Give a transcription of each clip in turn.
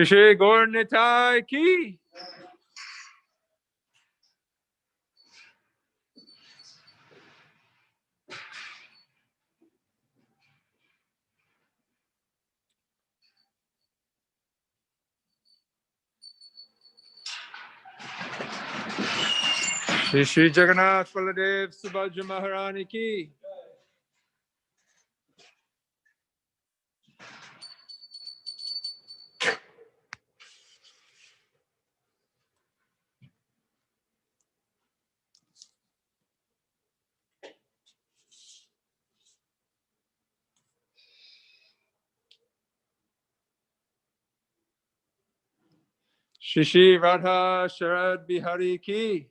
Shri Gaur Nitai ki. Shri Shri Jagannath Baladev Subhadra Maharani ki. Shri Shri Radha Sharad Bihari ki.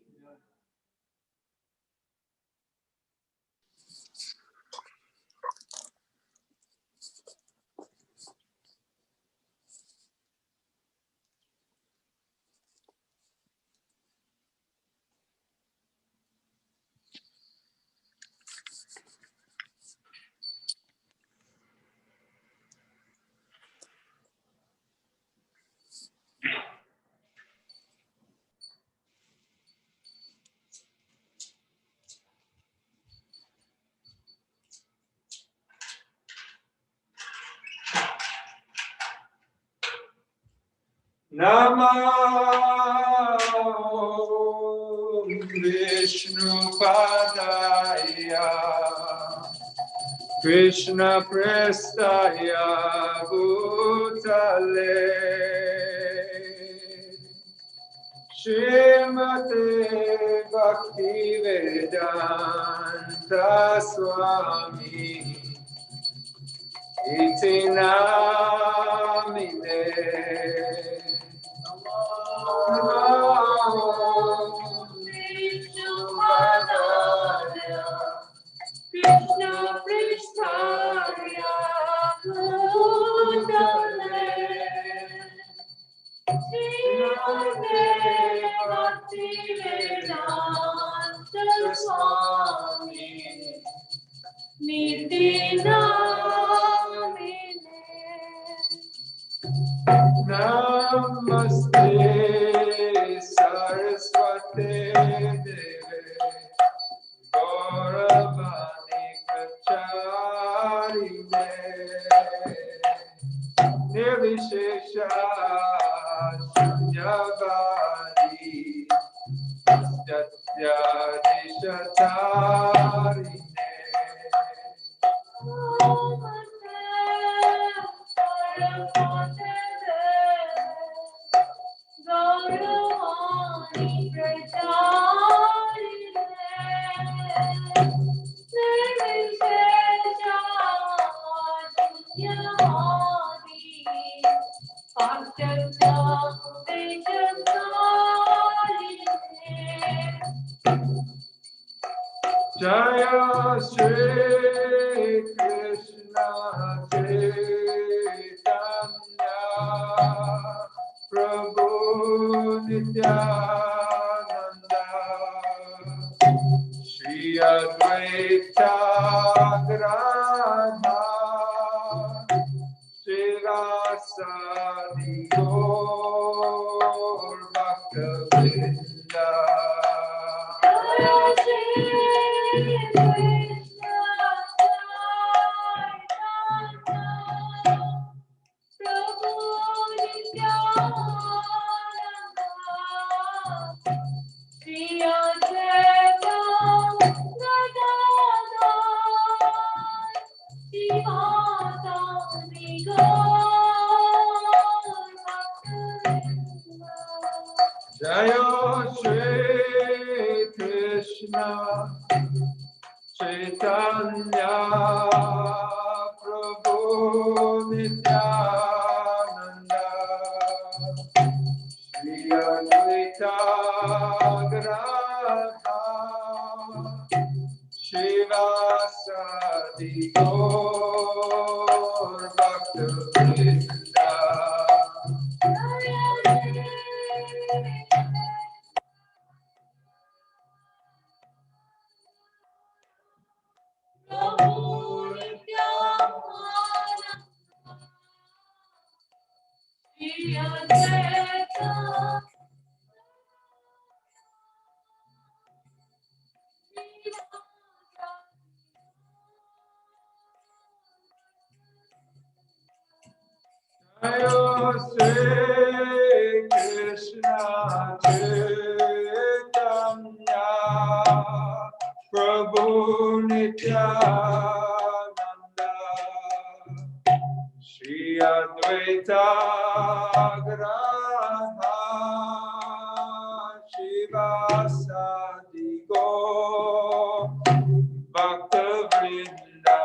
Namo Vishnu Padaya Krishna Prestaya Bhutale Srimate Bhakti Vedanta Swami Iti Namine Vishnu Padaya Krishna Prestaya Bhutale Srimate Bhakti Vedanta Swami Niti Namine Namaste Saraswate Deve Gauravani Kacharine Nirvishesha Shunyavadi Satyadishatarine Jaya Shri Krishna Chaitanya Prabhu Nityananda Shri Advaita Gadadhara Shri Rasadi Gaur Bhaktavinda Jaya Shri Krishna Chaitanya Prabhu Nityananda Shri Advaita Gadadhara Shivasadi Gaur Bhaktavinda Jaya Shri Krishna Chaitanya Prabhu Nityananda Shri Advaita Gadadhara Shivasadi Gaur Bhakta-vrinda.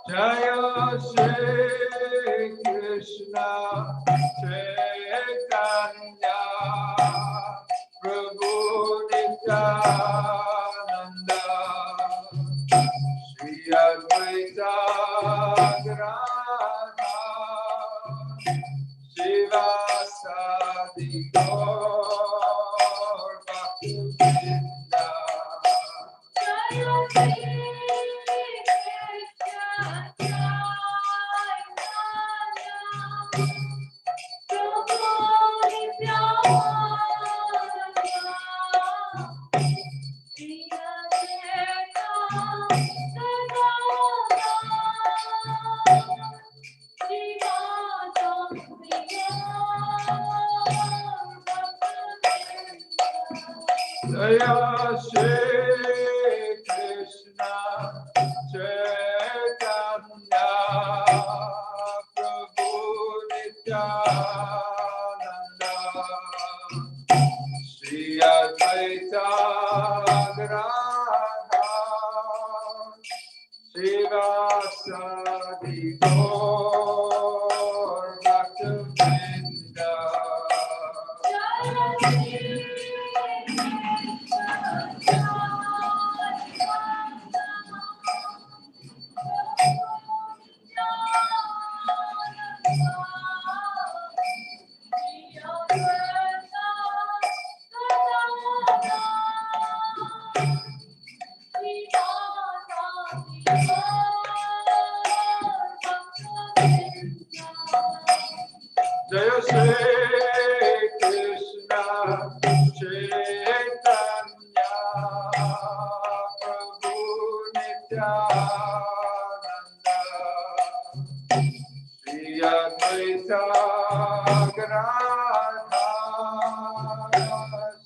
Jaya Shri Krishna Chaitanya Prabhu Nityananda Shri Advaita Gadadhara Shivasadi Gaur Bhakta-vrinda. Jaya Shri Krishna Chaitanya Prabhu Nityananda Shri Advaita Gadadhara Shivasadi Gaur Bhakta-vrinda. Jaya Shri Krishna Chaitanya Prabhu Nityananda Shri Advaita Gadadhara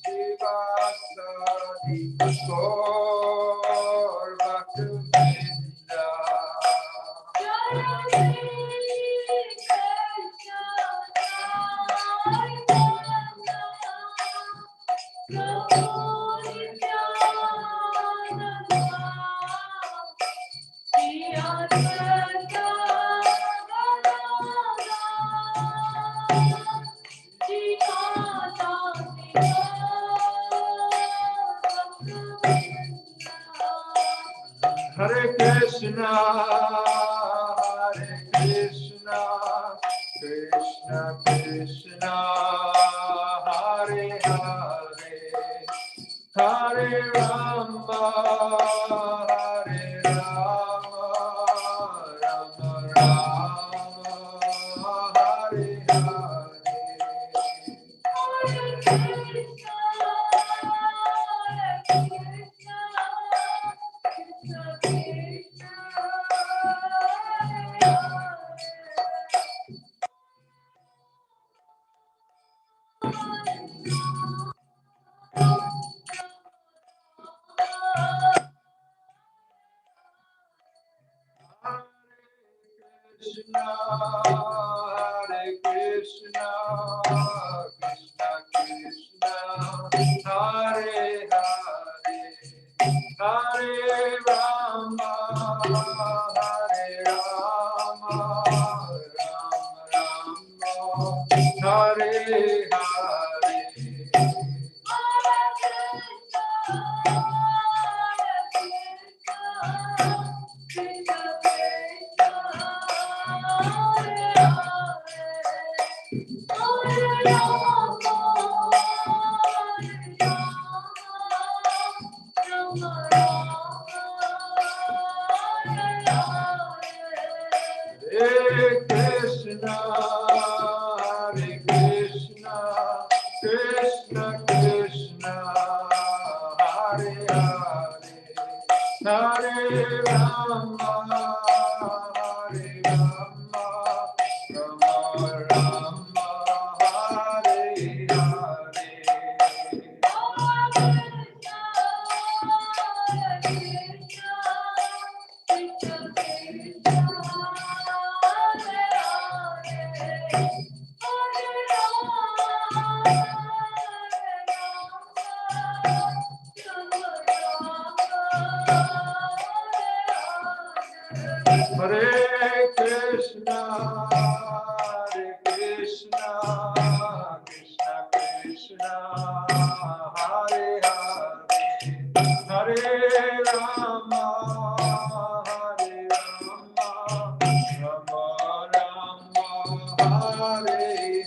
Shivasadi Gaur Bhakta-vrinda. Hare Krishna, Krishna Krishna, Hare Hare, Hare Rama, Hare Rama, Rama Rama, Hare Hare. Krishna, Hare Krishna, Krishna Krishna, Hare Hare, Hare Rama, Hare Rama, Rama Rama, Hare Hare. Krishna, Hare Krishna, Krishna Krishna, Hare Hare, Hare Rama, Hare Rama, Rama Rama, Hare Hare. Hare Krishna, Hare Krishna, Krishna Krishna, Hare Hare, Hare Rama, Hare Rama, Rama Rama, Hare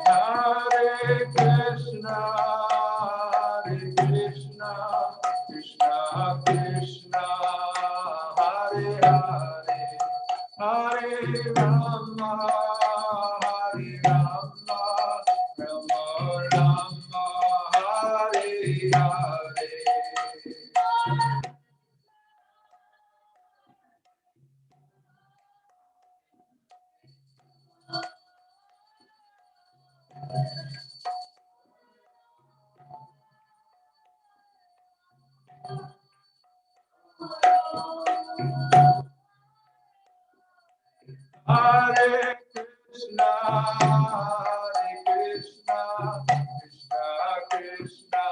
Hare Krishna, Hare Krishna, Krishna Krishna, Hare Hare, Hare Rama, Hare Rama, Rama Rama, Hare Hare. Hare Krishna, Hare Krishna, Krishna Krishna,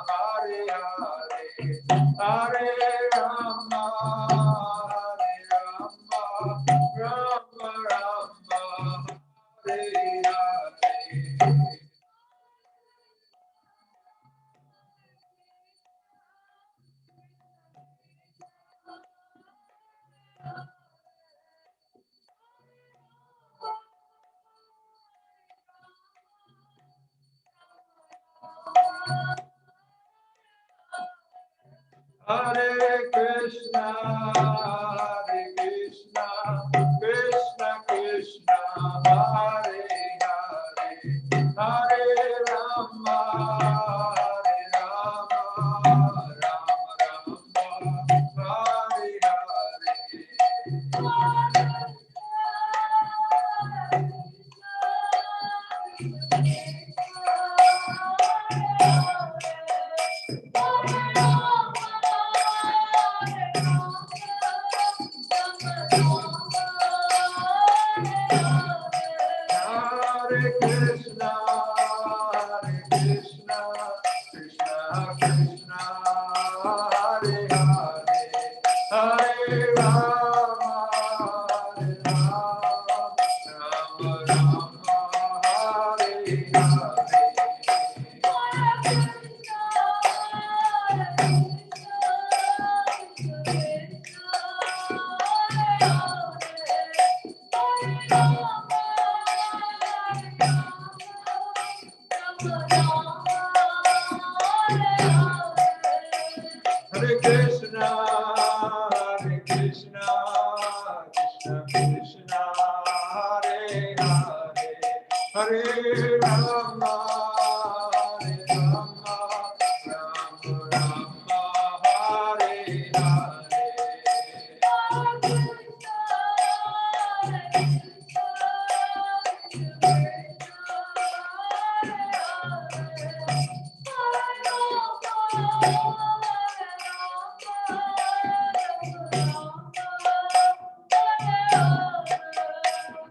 Hare Hare, Hare Rama, Hare Rama, Rama Rama, Hare Hare. Hare Krishna, Hare Krishna, Krishna Krishna, Hare Hare, Hare Rama, Hare Rama, Rama Rama, Hare Hare Krishna, Hare Krishna, Krishna Krishna, Hare Hare, Hare Rama, Hare Rama, Rama Rama, Hare Hare. Hare Krishna, Hare Krishna, Krishna Krishna, Hare Hare, Hare Rama, Hare Rama, Rama Rama, Hare Hare.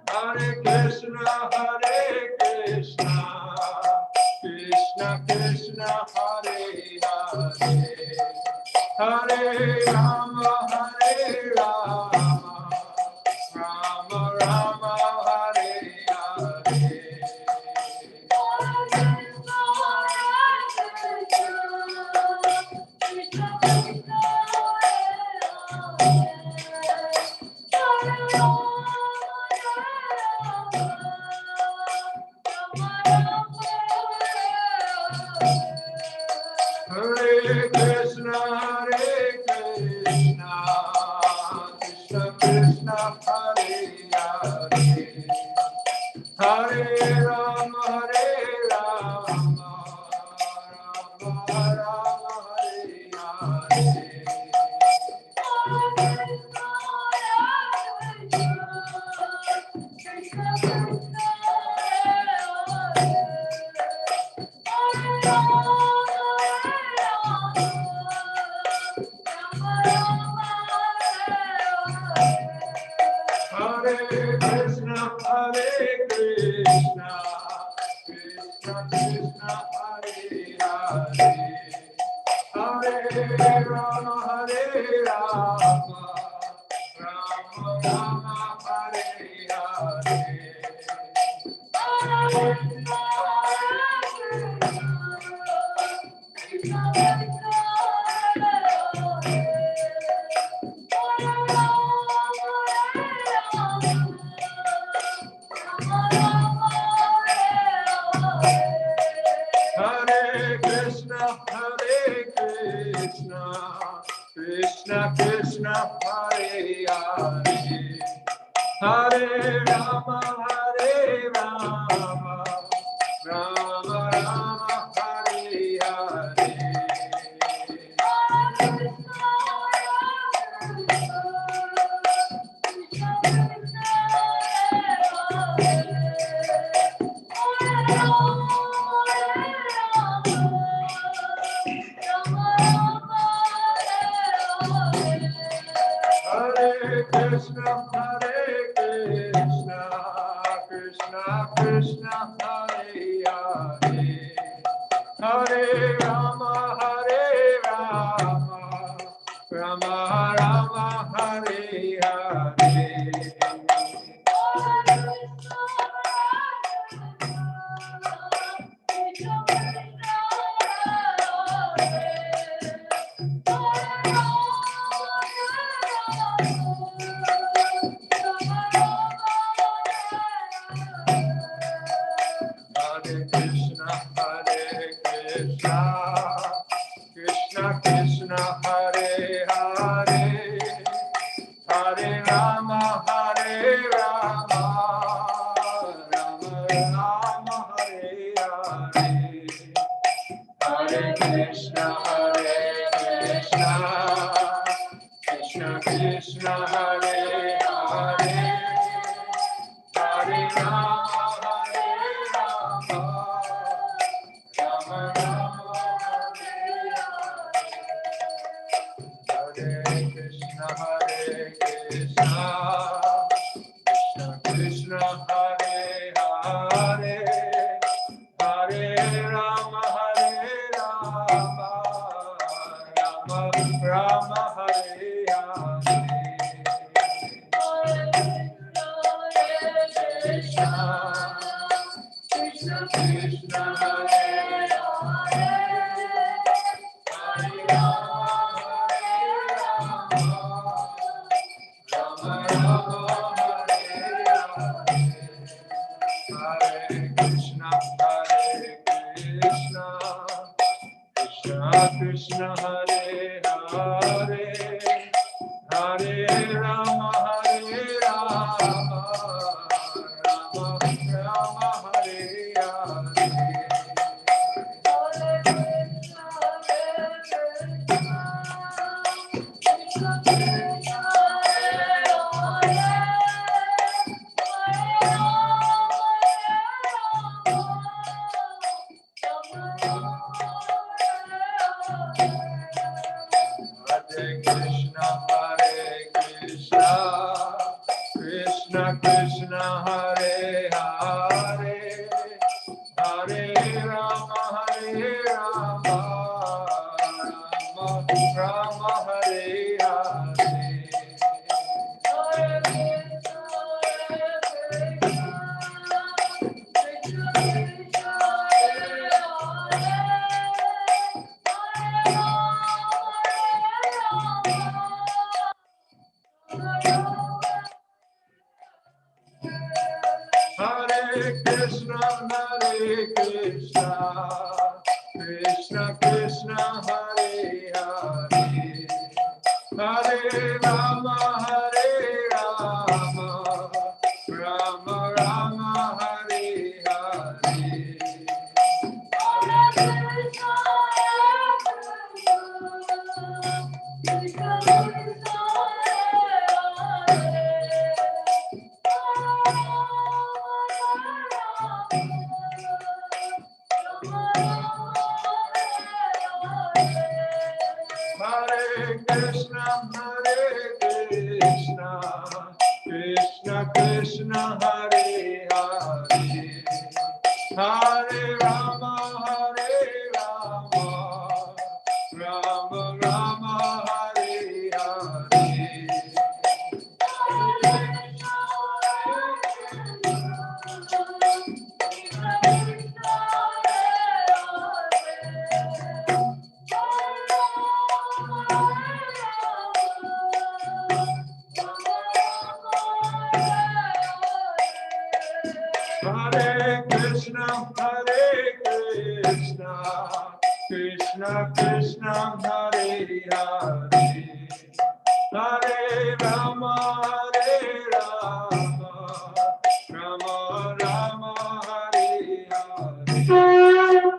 Hare Krishna, Hare Krishna, Krishna Krishna, Hare Hare, Hare Rama, Hare Rama, Rama Rama, Hare Hare. Rama, Hare Rama, Rama Rama, Hare Hare. Hare Krishna, Krishna Krishna, Hare Hare, Hare Rama, Rama Rama, Hare Hare. Hare Krishna, Krishna Krishna, Hare Hare, Hare Rama, Rama Rama, Hare Hare. Hare Krishna, Krishna Krishna, Hare Hare, Hare Rama, Rama Rama, Hare Hare. Hare Krishna, Krishna Krishna, Hare Hare, Hare Rama, Rama Rama, Hare Krishna, Krishna Krishna, Hare Hare, Hare Rama, Rama Rama, Hare Hare. Krishna Krishna, Hare Hare, Hare Rama, Rama Hare Hare. Hare Krishna, Krishna Krishna, Hare Hare, Hare Rama, Rama Rama, Hare Hare. Hare Krishna, Krishna Krishna, Hare Hare, Hare Rama, Rama Rama, Hare Hare. Hare Krishna, Krishna Krishna, Hare Hare, Hare Rama, Rama Rama, Hare Hare. Hare Krishna, Krishna Krishna, Hare Hare, Hare Rama, Rama Rama, Krishna Hare Hare Hare Rama Hare Rama Rama Rama Hare Hare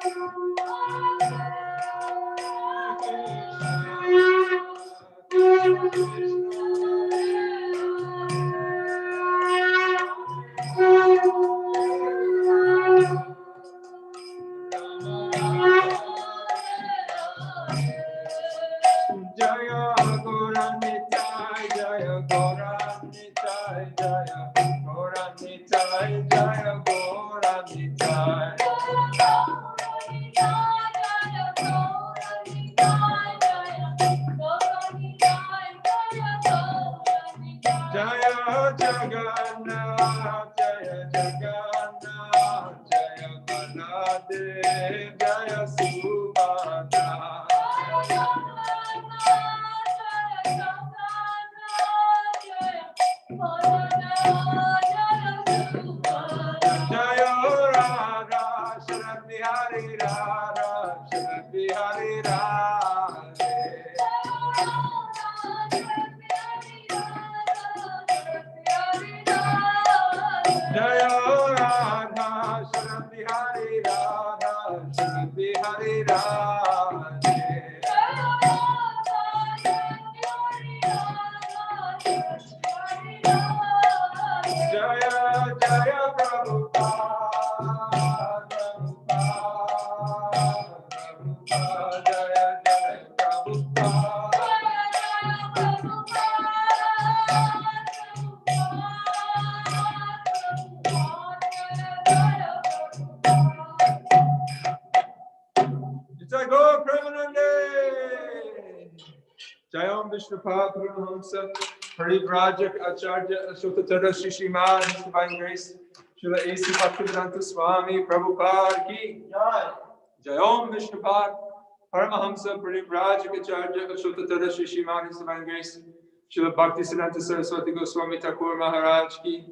Jaya Goranitai, Jaya Goranitai, Jaya Goranitai, Jaya Goranitai. Jaya Jagannath, Jaya Jagannath, Jaya Baladev, Jaya Subhadra. Jaya Radha, Shri Hari Radha, Shri Hari Radha. Jaya Radha, Shri Hari Radha, Shri Hari Radha. Jaya Jaya Prabhupada, Prabhupada, Jaya Jaya Prabhupada. Jai Go Premanande. Jayam Vishnupad Paramahamsa Parivrajak Acharya Ashotatara Shishiman His Divine Grace Srila A.C. Bhaktivedanta Swami Prabhupada Ki Jayam Vishnupad Paramahamsa Parivrajak Acharya Ashotatara Shishiman His Divine Grace Srila Bhaktisiddhanta Saraswati Goswami Thakur Maharaj Ki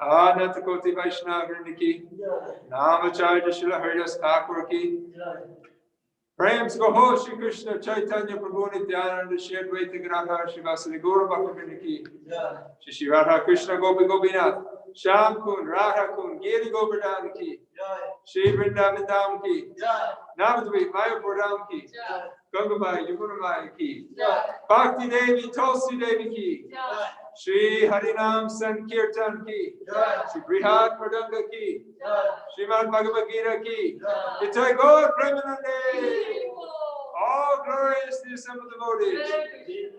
Ananta Koti Vaishnava Vrinda Ki Namacharya Srila Haridas Thakur Ki Prayam Skoho Shri Krishna Chaitanya Prabhu Nityananda Shri Advaita Gadadhar Srivasadi Gaura Bhaktivinoda Ki Shri Shri Radha Krishna Gopi Gopinath Shyam Kund Radha Kund Giri Govardhan Ki Shri Vrindavan Dham Ki Navadvip Mayapur Dham Ki Gangamai Yamunamai Ki Bhakti Devi Tulsi Devi Ki Shri Harinam Sankirtan Ki Shri Brihad Pradanga Ki Srimad Bhagavad Gita Ki Jai Gaur Premanande. All glories to the assembled devotees.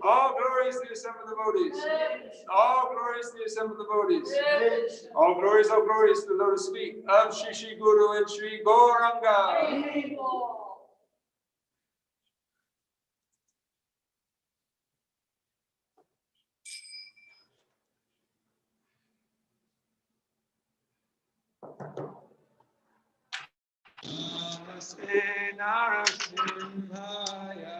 All glories to the assembled devotees. All glories to the assembled devotees. All glories to the lotus feet of Shri Shri Guru and Shri Gauranga. Namaste Narasimhaya.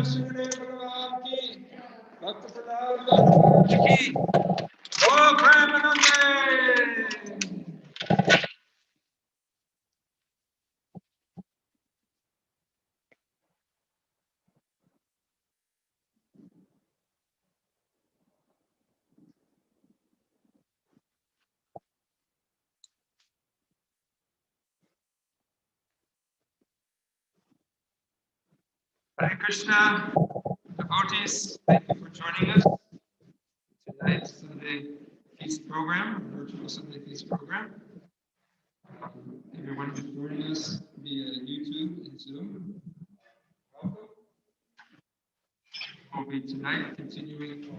Surya Bhagavan ki, Bhakta Pradhan Bhagavan ki, O Premanande! Hare Krishna, devotees, thank you for joining us tonight's Sunday Feast program, virtual Sunday Feast program. Everyone who's joining us via YouTube and Zoom, welcome. We'll be tonight continuing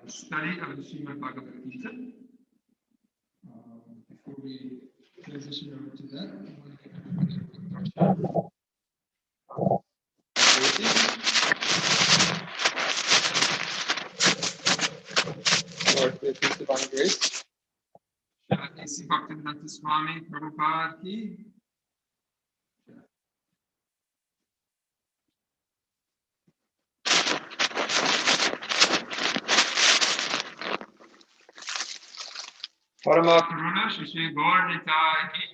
our study of the Srimad Bhagavad Gita. Before we transition over to that, I want to give everybody a quick darshan. Lord, with His divine grace. A.C. Bhaktivedanta Swami Prabhupada ki. Parama Karuna Shri Gaur Nitai ki.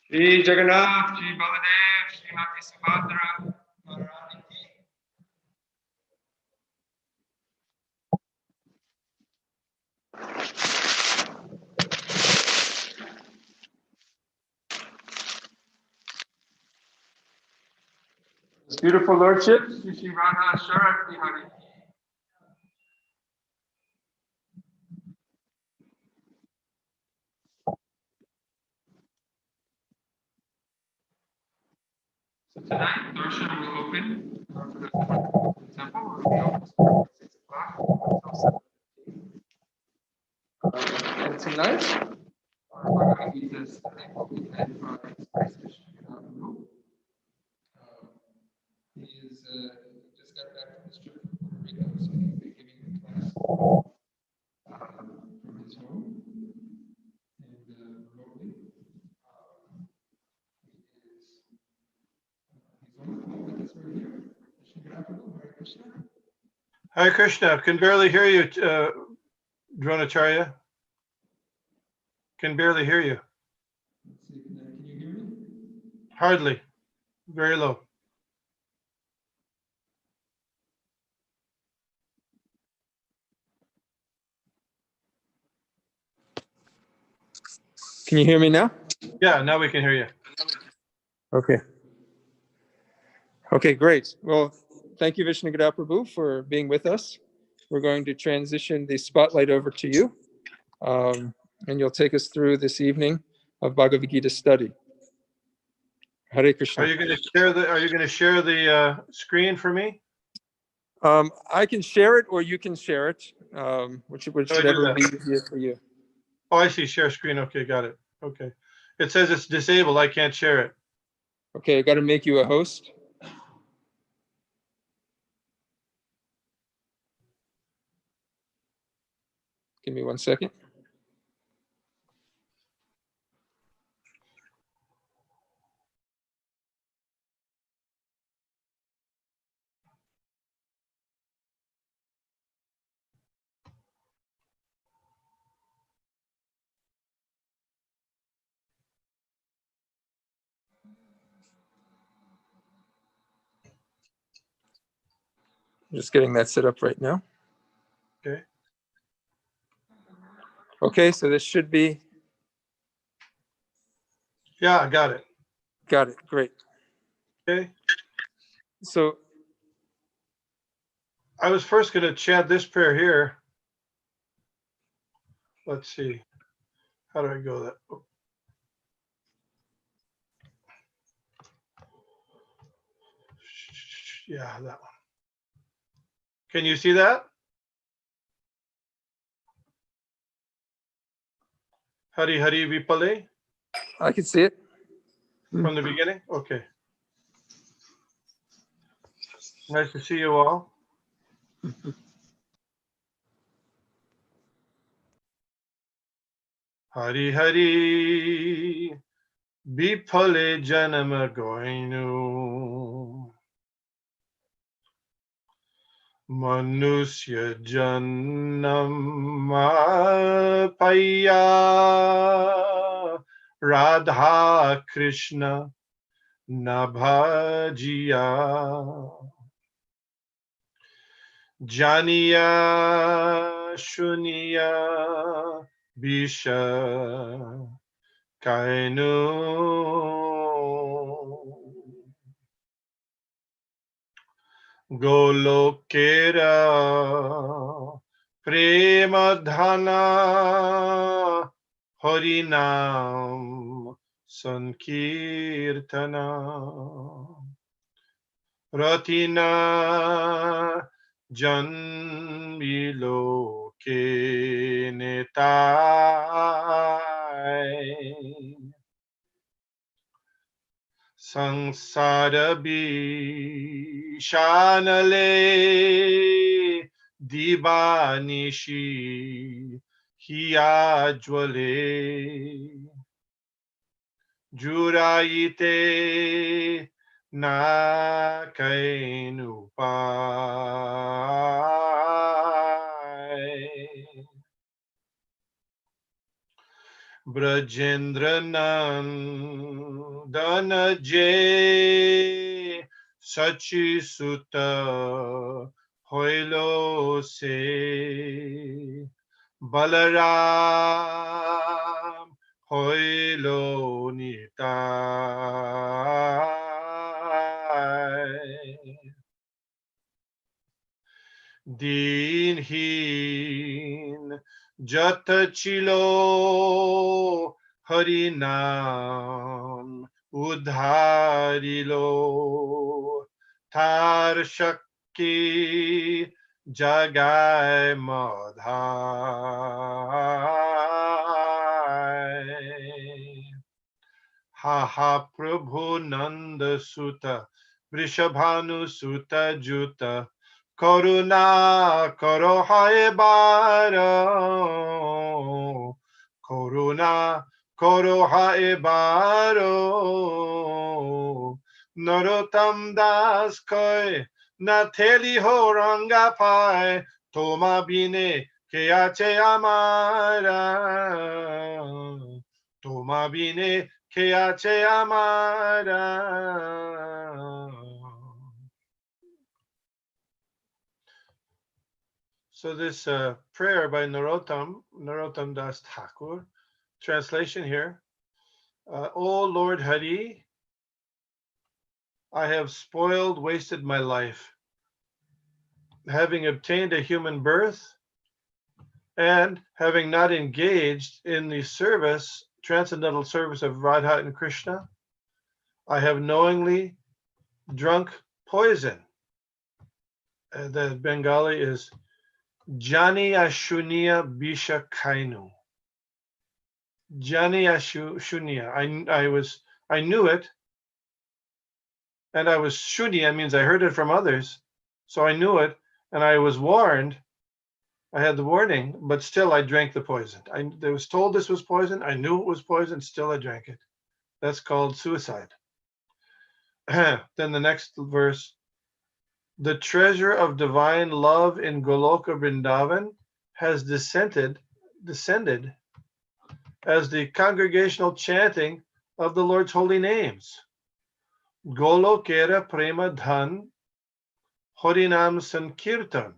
Shri Jagannath, Shri Baladev, Shri Mati Subhadra, Maharani ki. His beautiful Lordship, Shri Radha Sharat Bihari. So tonight, darshan will open for the temple. Will be open at 6 o'clock until 7:15. And tonight, our Bhagavad Gita study will be led by Krishna. He is just got back from his trip from Puerto Rico, so he'll be giving a class from his home and remotely. He's on the phone with us right here. Hare Krishna. Hare Krishna, can barely hear you, Dronacharya. Can barely hear you. Let's see, can you hear me? Hardly. Very low. Can you hear me now? Yeah, now we can hear you. Okay. Okay, great. Well, thank you, Vishnugadda Prabhu, for being with us. We're going to transition the spotlight over to you, and you'll take us through this evening of Bhagavad Gita study. Hare Krishna. Are you going to share the screen for me? I can share it, or you can share it, whichever would be easier for you. Oh, I see. Share screen. Okay, got it. Okay. It says it's disabled. I can't share it. Okay, I got to make you a host. Give me 1 second. Just getting that set up right now. Okay. Okay, so this should be. Yeah, I got it. Got it. Great. Okay. So I was first going to chant this prayer here. Let's see. How do I go that? Oh. Yeah, that one. Can you see that? Hari Hari Vipale I can see it. from the beginning? Okay. Nice to see you all. Hari Hari Bifale Janama Goinu Manusya Janama Paya Radha Krishna Nabhajiya Janiya Shuniya Bisha Kainu Golokera Premadhana Harinam Sankirtana Ratina Janmiloke Netai Samsara Shanale Dibanishi Hiyajwale Juraite na kainupai Brajendra Nandana Jay Sachi Sutta Hoilo Se Balaram Hoilo Nitai Dinhin Jatachilo Harinam Udharilo Tarshaki Jagai Madhai Ha ha Prabhu Nanda Sutta Vrishabhanu Sutta Juta Karuna Karo Hai Baro Karuna Karo Hai Baro Narotam Das Koi Natheli Ho Ranga Pai Toma Bine Keache Amara Toma Bine Keache Amara. So this prayer by Narottam Das Thakur, translation here. O Lord Hari, I have spoiled, wasted my life, having obtained a human birth and having not engaged in the service, transcendental service of Radha and Krishna. I have knowingly drunk poison. The Bengali is Jani Ashunia Bisha Kainu. Jani Ashunia. I knew it, and I was Shunya means I heard it from others. So I knew it, and I was warned. I had the warning, but still I drank the poison. I was told this was poison. I knew it was poison. Still I drank it. That's called suicide. Then the next verse. The treasure of divine love in Goloka Vrindavan has descended as the congregational chanting of the Lord's holy names. Golokera Prema Dhan Harinam Sankirtan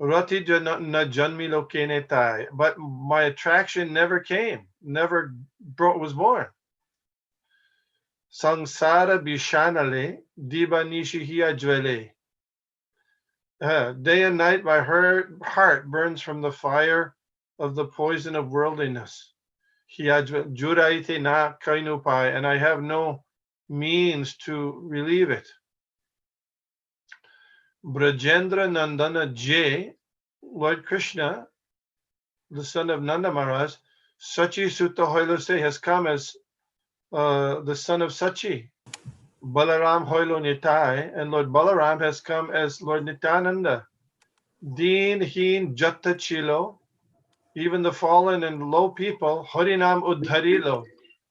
Rati na Janmi Lokene Tai. But my attraction never came, never was born. Samsara Bishanale Diba Nishihiya Jwele. Day and night my heart burns from the fire of the poison of worldliness. Juraite na kainupai, and I have no means to relieve it. Brajendra Nandana J, Lord Krishna, the son of Nanda Maharaj, Sachi Sutta Hoilose has come as the son of Sachi. Balaram Hoilo Nitai, and Lord Balaram has come as Lord Nityananda. Din Hin Jatta Chilo Even the fallen and low people, Harinam Uddharilo,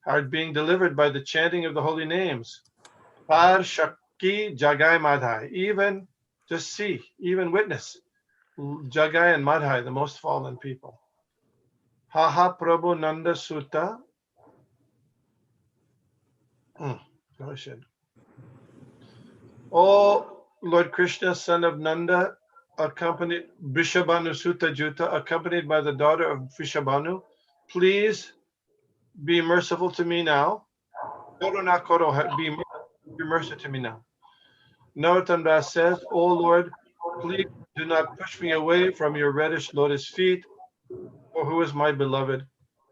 are being delivered by the chanting of the holy names. Par Shakti Jagai Madhai. Even just see, even witness Jagai and Madhai, the most fallen people. Haha Prabhu Nanda Sutta. No, I should. Oh Lord Krishna, son of Nanda, accompanied Vrishabhanu Sutta Juta, accompanied by the daughter of Vrishabhanu, please be merciful to me now. Koruna Koro, be merciful to me now. Narottam Das says, O Lord, please do not push me away from your reddish lotus feet, for who is my beloved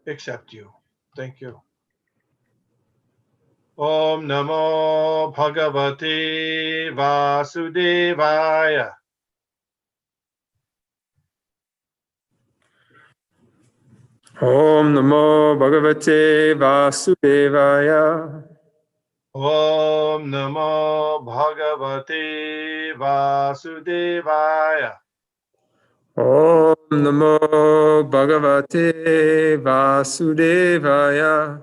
except you? Thank you. Om Namo Bhagavate Vasudevaya. Om Namo Bhagavate Vasudevaya. Om Namo Bhagavate Vasudevaya. Om Namo Bhagavate Vasudevaya.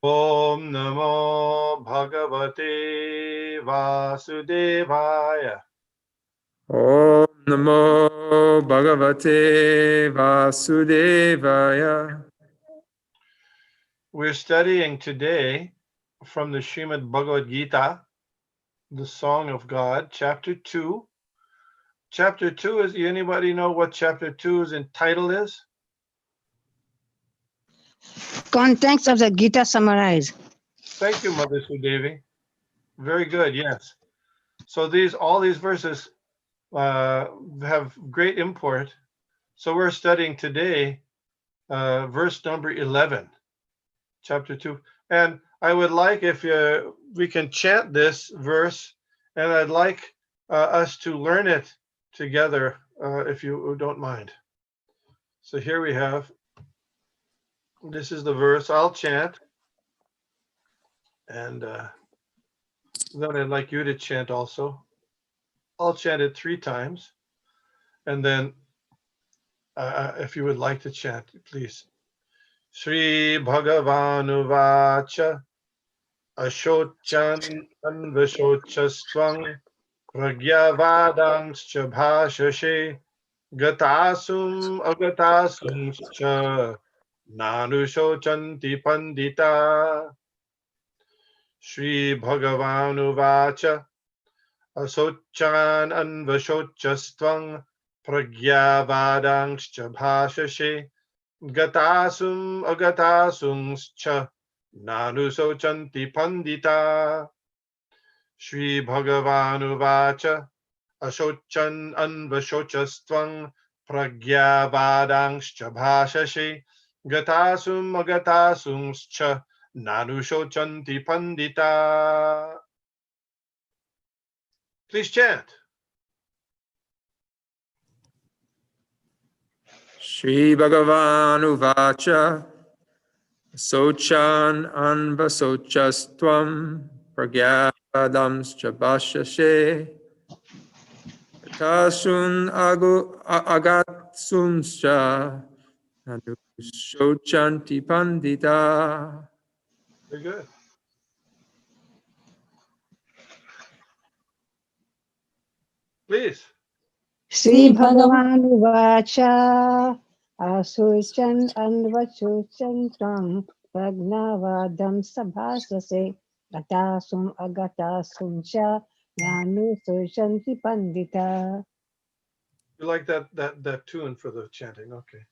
Om Namo Bhagavate Vasudevaya. Om Namo Bhagavate Vasudevaya. We're studying today from the Srimad Bhagavad Gita, the Song of God, Chapter 2. Chapter 2 is, anybody know what Chapter 2's title is? Contents of the Gita summarized. Thank you, Mother Sudevi. Very good, yes. So all these verses have great import. So we're studying today verse number 11, Chapter 2. And I would like if we can chant this verse, and I'd like us to learn it together, if you don't mind. So here we have, this is the verse. I'll chant, and then I'd like you to chant also. I'll chant it 3 times, and then if you would like to chant, please. Shri Bhagavanu Vacha Ashochan Anvashochastvang Pragyavadangscha Bhashashe Gatasum Agatasumcha Nanusochanti Pandita. Shri Bhagavanu Vacha Asochan Anvashochastvang Pragyavadangscha Bhashashe Gatasum Agatasumcha Nanusochanti Pandita. Shri Bhagavanu Vacha Ashochan Anvashochastvang Pragyavadangscha Bhashashe Gatasum Agatasumcha Nanusochanti Pandita. Please chant. Shri Bhagavanu Vacha Sochan Anvasochastvam Pragyadamscha Bhashashe Tasun Agatsumscha Nanusochanti Pandita. Very good. Please. Sri Bhagavan Vacha Asuchan Anvachuchan Tram Pragnavadam Sabhasase Gatasum Agatasum Cha Nanu Sushanti Pandita. You like that tune for the chanting? Okay.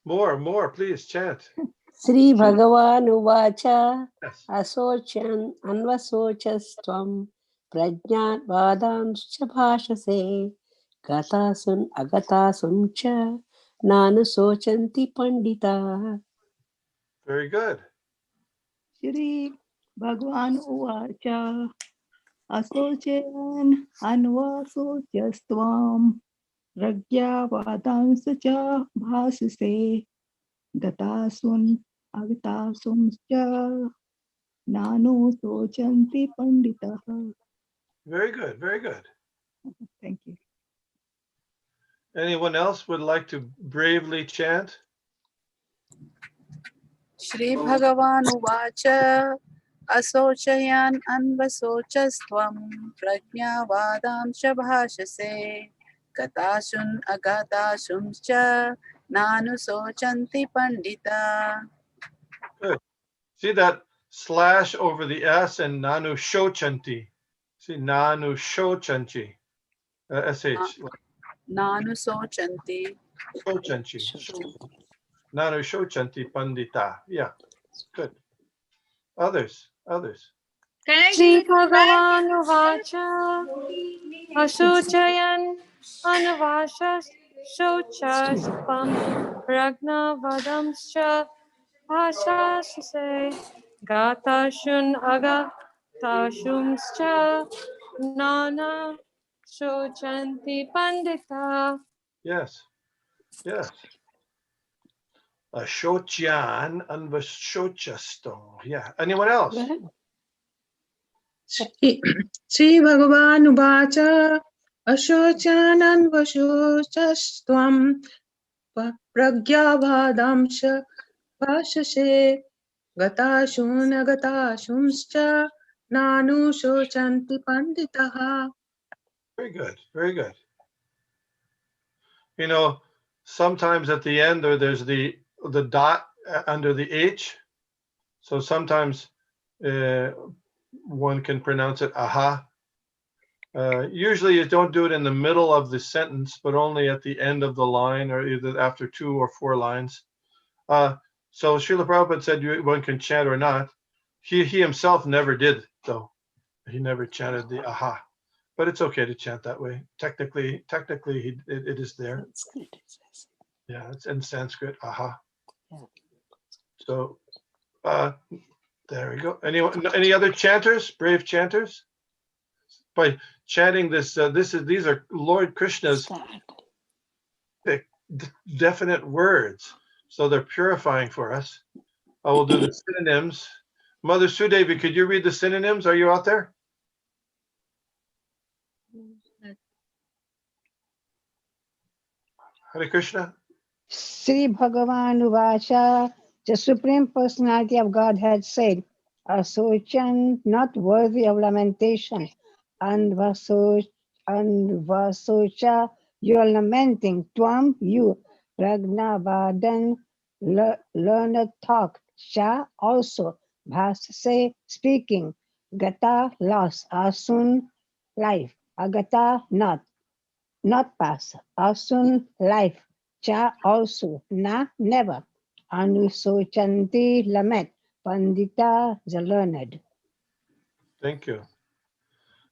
More, please chant. Sri Bhagavan Uvacha Yes. Asochan Anvasochastvam Prajnat Vadamscha Bhashase Gatasun Agatasum Cha Nanu Sochanti Pandita. Very good. Shri Bhagwan Uvacha Asochan Anvasocastvam Pragyavadansa cha Bhasase Gatasun Agatasum cha Nanu Sochanti Pandita. Very good. Very good. Thank you. Anyone else would like to bravely chant? Shri Bhagavan Uvacha Asociyan Anvasocastvam Prajnavadam Shabhashase Katashun Agatashumcha Nanusochanti Pandita. Good. See that slash over the S and nanu shochanti. See nanu shochanti. SH. Nanusochanti. Shochanti. Nanu shochanti pandita. Yeah, good. Others. Shri Bhagavan Uvacha Ashochayan Anvashas Shochaspam Ragnavadamscha Bhashasase Gatashun Agatashumscha Nana Shochanti Pandita. Yes. Ashochan anvashochasto. Yeah. Anyone else? Go ahead. Sri Bhagavan Uvacha Ashochanan Pragyavadamsha Bhashase Gatashunascha Nanu Shochanti Panditaha. Very good. You know, sometimes at the end there's the dot under the H. So sometimes one can pronounce it aha. Usually you don't do it in the middle of the sentence, but only at the end of the line or either after 2 or 4 lines. So Srila Prabhupada said one can chant or not. He himself never did, though. He never chanted the aha. But it's okay to chant that way. Technically, it is there. Yeah, it's in Sanskrit, aha. Yeah. So there we go. Any other chanters, brave chanters? By chanting this, these are Lord Krishna's definite words. So they're purifying for us. I will do the synonyms. Mother Sudevi, could you read the synonyms? Are you out there? Hare Krishna. Sri Bhagavan Uvacha, the Supreme Personality of Godhead said, Asochan, not worthy of lamentation, Anvasocha, you are lamenting, Tvam, you, Pragnavadan, learned talk, Sha, also, Bhasase, speaking, Gata, loss, Asun, life, Agata, not past, Asun, life, Cha, also, Na, never, Anusochanti, lament, Pandita, the learned. Thank you.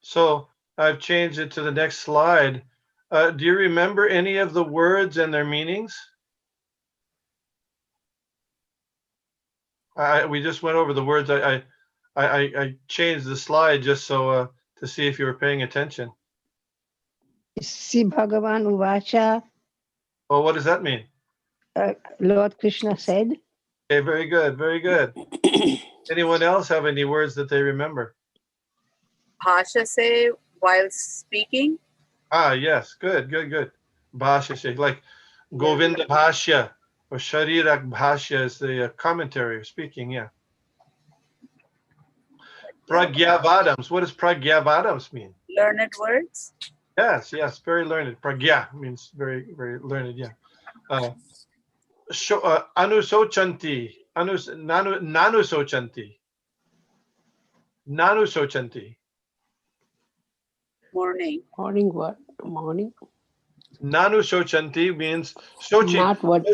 So I've changed it to the next slide. Do you remember any of the words and their meanings? We just went over the words. I changed the slide just so to see if you were paying attention. Sri Bhagavan Uvacha, Well, what does that mean? Lord Krishna said, Okay, very good. Anyone else have any words that they remember? Bhashase while speaking. Yes, good. Bhashya, like Govinda Bhashya or Sharirak Bhashya is the commentary or speaking, yeah. Pragyavadams, what does Pragyavadams mean? Learned words. Yes, very learned. Pragya means very learned, yeah. Anusochanti, nanusochanti. Morning. Morning what? Morning? Nanusochanti means sochi. Not what?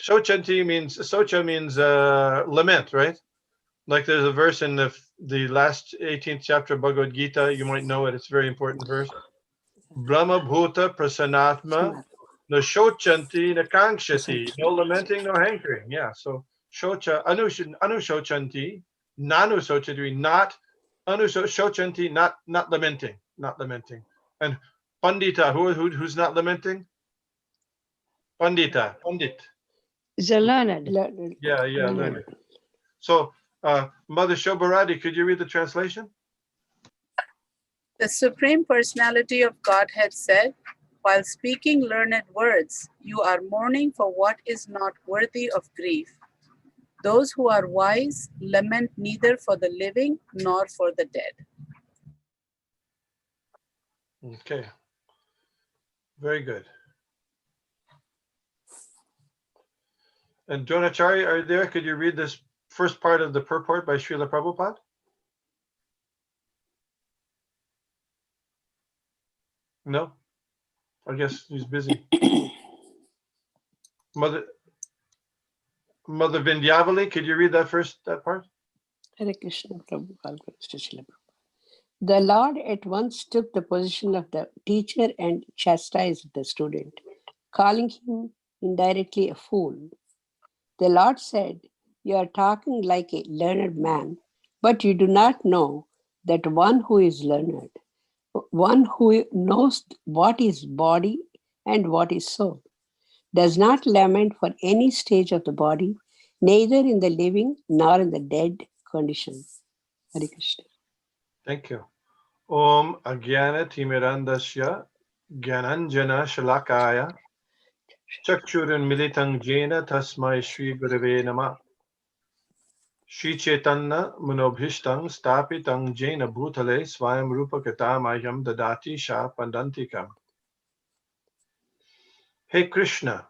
Sochanti means socha means lament, right? Like there's a verse in the last 18th chapter of Bhagavad Gita. You might know it. It's a very important verse. Brahma bhuta prasanatma no shochanti na kankshati. No lamenting, no hankering. Yeah. So shocha anushochanti, nanusochanti, not anushochanti, not lamenting. And pandita, who's not lamenting? Pandit. the learned. Yeah, learned. So, Mother Shobharati, could you read the translation? The Supreme Personality of Godhead said, While speaking learned words, you are mourning for what is not worthy of grief. Those who are wise lament neither for the living nor for the dead. Okay. Very good. And Dronacharya, are you there? Could you read this first part of the purport by Srila Prabhupada? No? I guess he's busy. Mother Vindyavali, could you read that part? Hare Krishna, Prabhupada, Krishna Prabhupada. The Lord at once took the position of the teacher and chastised the student, calling him indirectly a fool. The Lord said, "You are talking like a learned man, but you do not know that one who is learned, one who knows what is body and what is soul, does not lament for any stage of the body, neither in the living nor in the dead condition." Hare Krishna. Thank you. Om Agyana Timirandasya Gyananjana Shalakaya Chakchuran Militang Jena Tasmai Shri Gurave Nama Shri Chaitanya Manobhishtam Stapitang Jena Bhutale Swayam Rupa Katamayam Dadati Sha Pandantikam. Hey Krishna,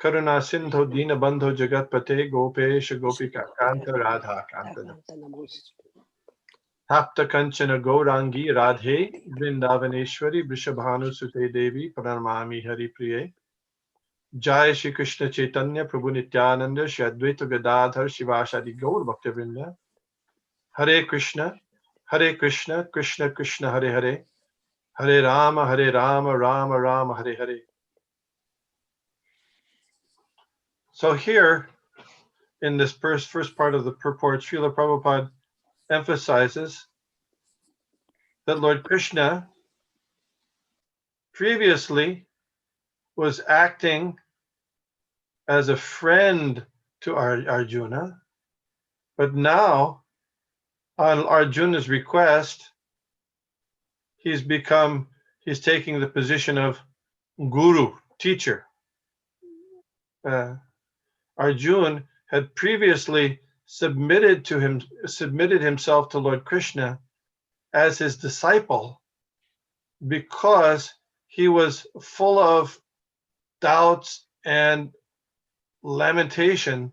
Karuna Sindho Dina Bandho Jagatpate Gopesh Gopika Kanta Radha Kanta Tapta Kanchana Gaurangi Radhe Vrindavaneshwari Vrishabhanu Sute Devi Pranamami Hari Priye Jai Shri Krishna Chaitanya Prabhu Nityananda Shri Advaita Gadadhar Shivashadi Gaur Bhaktivinoda Hare Krishna Krishna Krishna Hare Hare Hare Rama Rama Rama Hare Hare. So here in this first part of the purport, Srila Prabhupada emphasizes that Lord Krishna previously was acting as a friend to Arjuna, but now on Arjuna's request, he's taking the position of guru, teacher. Arjuna had previously submitted himself to Lord Krishna as his disciple because he was full of doubts and lamentation,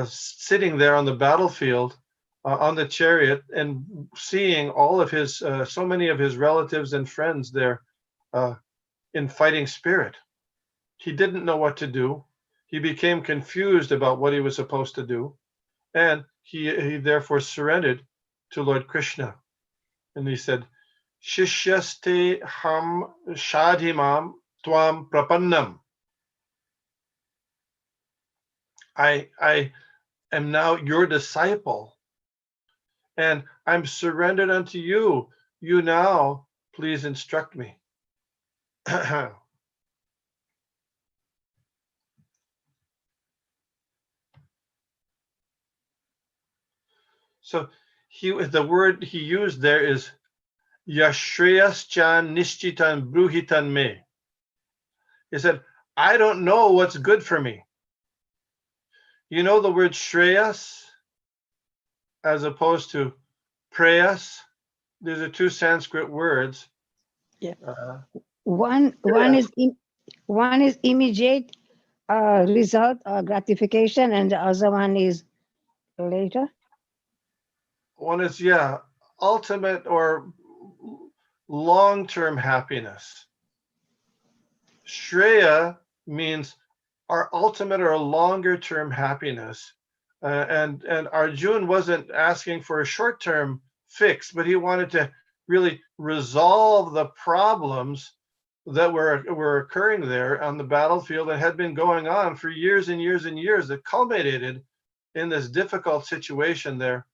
sitting there on the battlefield on the chariot and seeing all of his so many of his relatives and friends there in fighting spirit. He didn't know what to do. He became confused about what he was supposed to do, and he therefore surrendered to Lord Krishna. And he said, Shishyaste ham shadhimam tvam prapannam. I am now your disciple, and I'm surrendered unto you. You now please instruct me. So the word he used there is Yashreyas-chan nishchitan bruhitan me. He said, I don't know what's good for me. You know the word Shreyas as opposed to Preyas? These are two Sanskrit words. Yeah. One is immediate result or gratification, and the other one is later. One is, ultimate or long-term happiness. Shreya means our ultimate or longer-term happiness. And Arjun wasn't asking for a short-term fix, but he wanted to really resolve the problems that were occurring there on the battlefield and had been going on for years and years and years, that culminated in this difficult situation there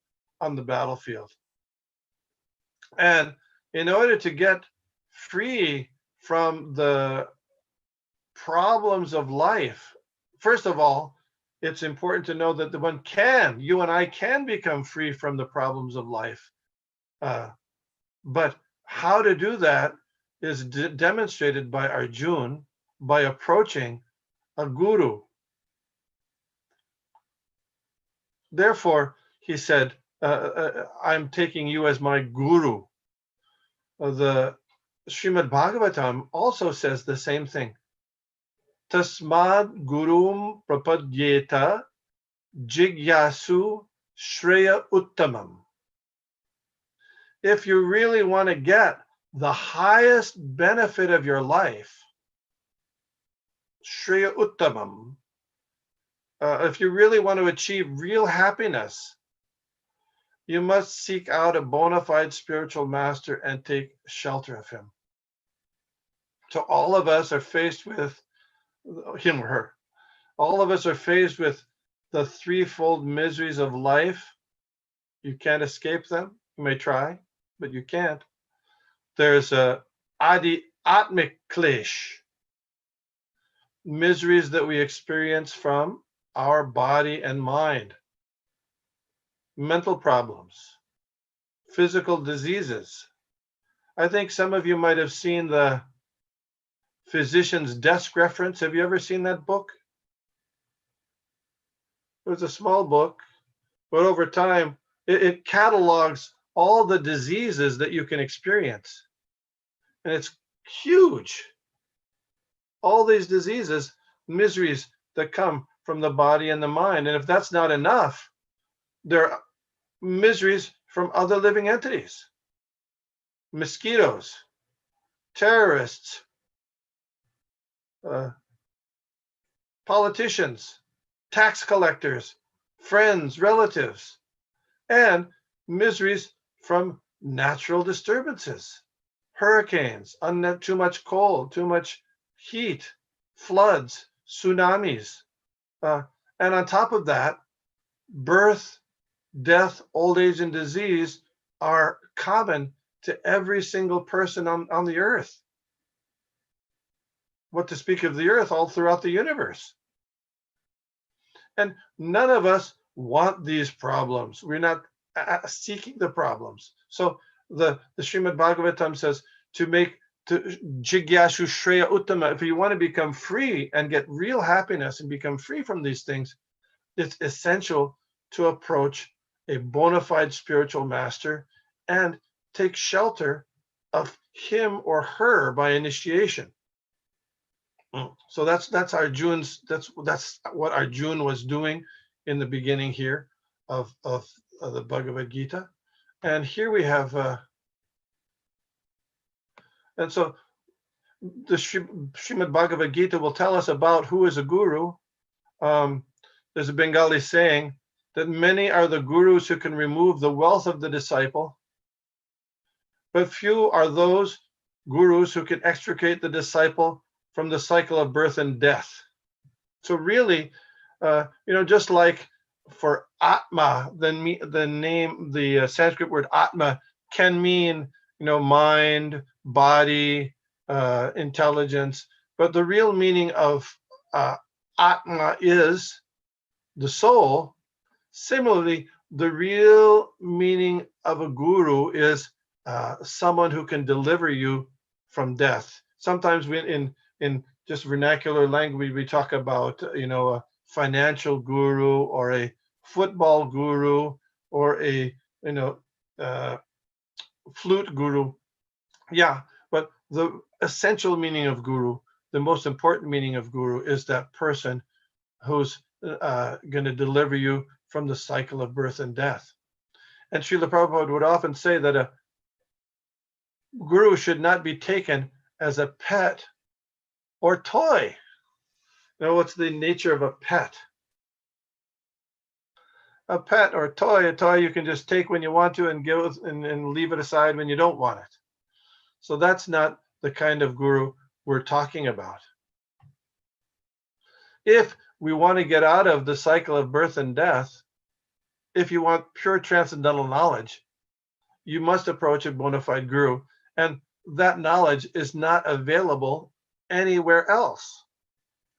on the battlefield. And in order to get free from the problems of life, first of all, it's important to know that you and I can become free from the problems of life. But how to do that is demonstrated by Arjuna by approaching a guru. Therefore, he said, I'm taking you as my guru. The Srimad Bhagavatam also says the same thing. Tasmad gurum prapadyeta jigyasu shreya uttamam. If you really want to get the highest benefit of your life, shreya uttamam, if you really want to achieve real happiness, you must seek out a bona fide spiritual master and take shelter of him. So all of us are faced with, him or her, all of us are faced with the threefold miseries of life. You can't escape them. You may try, but you can't. There's a adi atmic klesh, miseries that we experience from our body and mind, mental problems, physical diseases. I think some of you might have seen the Physician's Desk Reference. Have you ever seen that book? It was a small book, but over time, it catalogs all the diseases that you can experience. And it's huge. All these diseases, miseries that come from the body and the mind. And if that's not enough, there are miseries from other living entities. Mosquitoes, terrorists, politicians, tax collectors, friends, relatives, and miseries from natural disturbances, hurricanes, too much cold, too much heat, floods, tsunamis. And on top of that, birth, death, old age, and disease are common to every single person on the earth. What to speak of the earth all throughout the universe. And none of us want these problems. We're not seeking the problems. So the Srimad Bhagavatam says to jigyashu shreya uttama, if you want to become free and get real happiness and become free from these things, it's essential to approach a bona fide spiritual master and take shelter of him or her by initiation. So that's Arjuna's, that's what Arjuna was doing in the beginning here of the Bhagavad Gita. And here we have and so the Srimad Bhagavad Gita will tell us about who is a guru. There's a Bengali saying that many are the gurus who can remove the wealth of the disciple, but few are those gurus who can extricate the disciple from the cycle of birth and death. So really, just like for Atma, the Sanskrit word Atma can mean, mind, body, intelligence, but the real meaning of Atma is the soul. Similarly, the real meaning of a guru is someone who can deliver you from death. Sometimes in just vernacular language, we talk about, a financial guru or a football guru or a, flute guru. Yeah, but the essential meaning of guru, the most important meaning of guru is that person who's going to deliver you from the cycle of birth and death. And Srila Prabhupada would often say that a guru should not be taken as a pet or toy. What's the nature of a pet? A pet or a toy you can just take when you want to and give and leave it aside when you don't want it. So that's not the kind of guru we're talking about. If we want to get out of the cycle of birth and death, if you want pure transcendental knowledge, you must approach a bona fide guru, and that knowledge is not available anywhere else.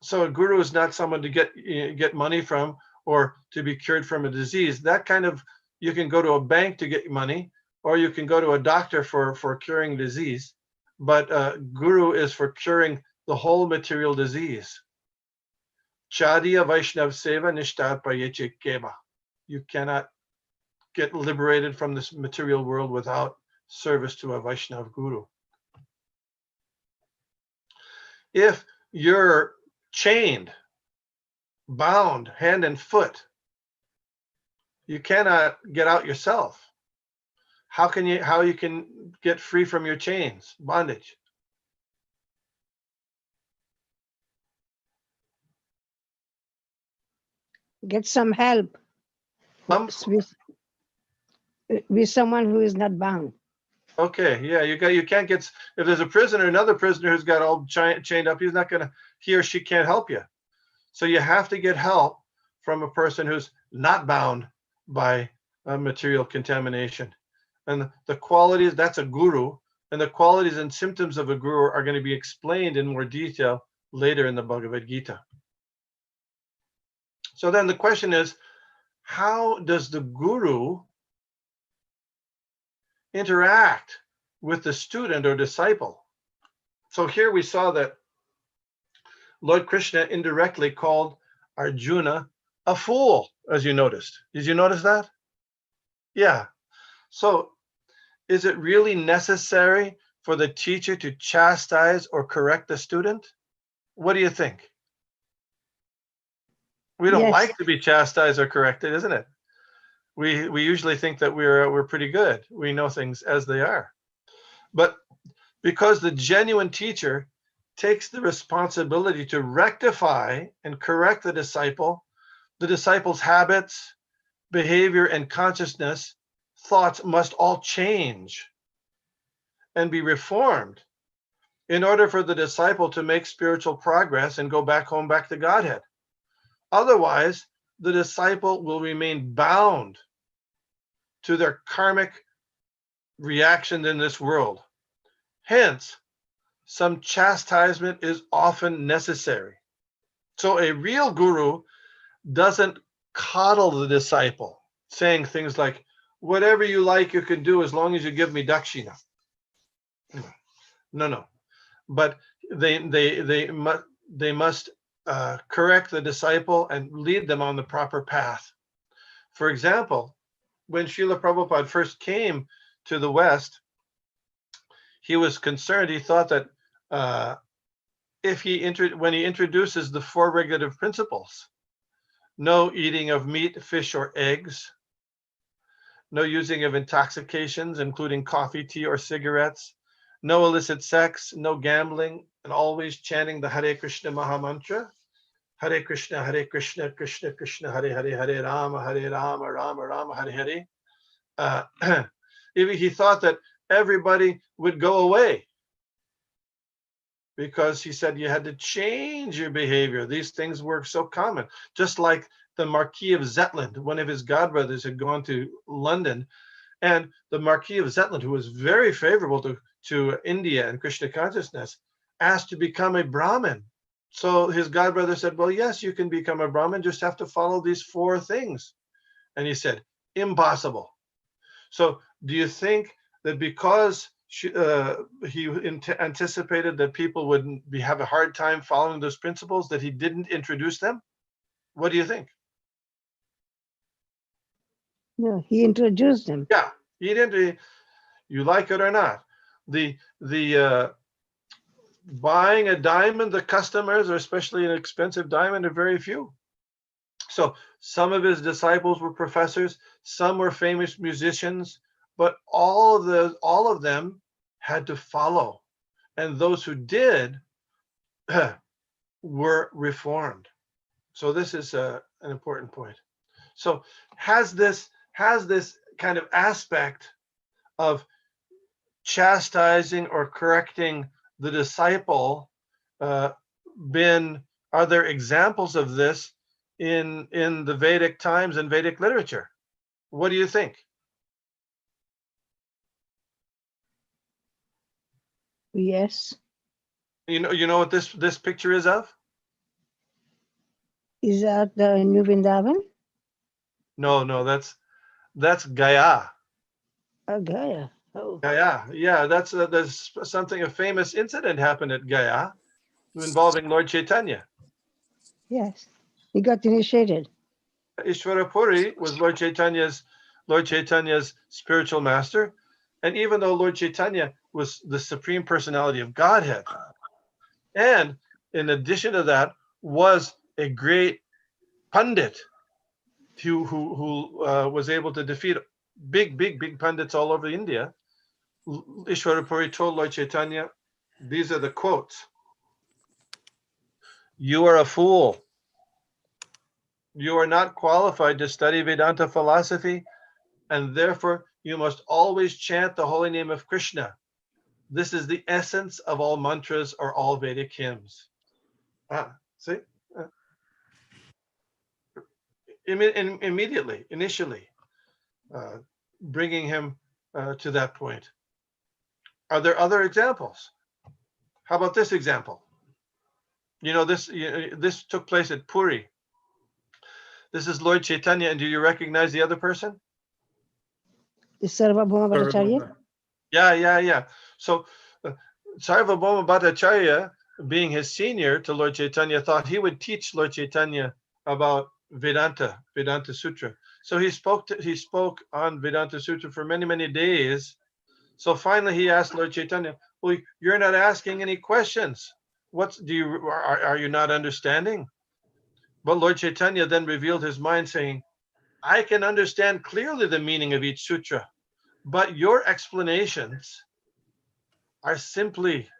So a guru is not someone to get money from or to be cured from a disease. That kind of, you can go to a bank to get money, or you can go to a doctor for curing disease. but guru is for curing the whole material disease. Chadiya Vaishnav Seva Nishtat Payeche Keva. You cannot get liberated from this material world without service to a Vaishnav guru. If you're chained, bound hand and foot, you cannot get out yourself. How you can get free from your chains, bondage? Get some help with someone who is not bound. Okay, yeah, you can't get, if there's a prisoner, another prisoner who's got all chained up, he or she can't help you. So you have to get help from a person who's not bound by material contamination. And the qualities, that's a guru, and the qualities and symptoms of a guru are going to be explained in more detail later in the Bhagavad Gita. So then the question is, how does the guru interact with the student or disciple? So here we saw that Lord Krishna indirectly called Arjuna a fool, as you noticed. Did you notice that? Yeah. So is it really necessary for the teacher to chastise or correct the student? What do you think? We don't like to be chastised or corrected, isn't it? We usually think that we're pretty good. We know things as they are. But because the genuine teacher takes the responsibility to rectify and correct the disciple's habits, behavior, and consciousness, thoughts must all change and be reformed in order for the disciple to make spiritual progress and go back home, back to Godhead. Otherwise, the disciple will remain bound to their karmic reactions in this world. Hence, some chastisement is often necessary. So a real guru doesn't coddle the disciple, saying things like, whatever you like, you can do as long as you give me dakshina. No. But they must correct the disciple and lead them on the proper path. For example, when Srila Prabhupada first came to the West, he was concerned. He thought that when he introduces the 4 regulative principles, no eating of meat, fish, or eggs, no using of intoxications, including coffee, tea, or cigarettes, no illicit sex, no gambling, and always chanting the Hare Krishna Mahamantra, Hare Krishna, Krishna Krishna, Hare Hare, Hare Rama, Rama Rama, Hare Hare. He thought that everybody would go away because he said you had to change your behavior. These things were so common. Just like the Marquis of Zetland, one of his godbrothers had gone to London, and the Marquis of Zetland, who was very favorable to India and Krishna consciousness, asked to become a Brahmin. So his godbrother said, well, yes, you can become a Brahmin, just have to follow these 4 things. And he said, impossible. So do you think that because he anticipated that people would have a hard time following those principles, that he didn't introduce them? What do you think? No, he introduced them. Yeah, he didn't. You like it or not? The buying a diamond, the customers, or especially an expensive diamond, are very few. So some of his disciples were professors, some were famous musicians, but all of them had to follow, and those who did were reformed. So this is an important point. So has this kind of aspect of chastising or correcting the disciple are there examples of this in the Vedic times and Vedic literature? What do you think? Yes. You know what this picture is of? Is that the New Vrindavan? No, that's Gaya. Gaya. Oh, Yeah, that's there's something, a famous incident happened at Gaya involving Lord Chaitanya. yes. He got initiated. Ishwarapuri was Lord Chaitanya's spiritual master, and even though Lord Chaitanya was the supreme personality of Godhead, and in addition to that was a great pundit who was able to defeat big pundits all over India, Ishwarapuri told Lord Chaitanya, these are the quotes: "You are a fool. You are not qualified to study Vedanta philosophy, and therefore you must always chant the holy name of Krishna. This is the essence of all mantras or all Vedic hymns." See? Immediately, initially, bringing him to that point. Are there other examples? How about this example? This took place at Puri. This is Lord Chaitanya, and do you recognize the other person? The Sarvabhauma Bhattacharya. Yeah. So Sarvabhauma Bhattacharya, being his senior to Lord Chaitanya, thought he would teach Lord Chaitanya about Vedanta Sutra. So he spoke on Vedanta Sutra for many days. So finally he asked Lord Chaitanya, "Well, you're not asking any questions. Are you not understanding?" But Lord Chaitanya then revealed his mind, saying, "I can understand clearly the meaning of each sutra, but your explanations are simply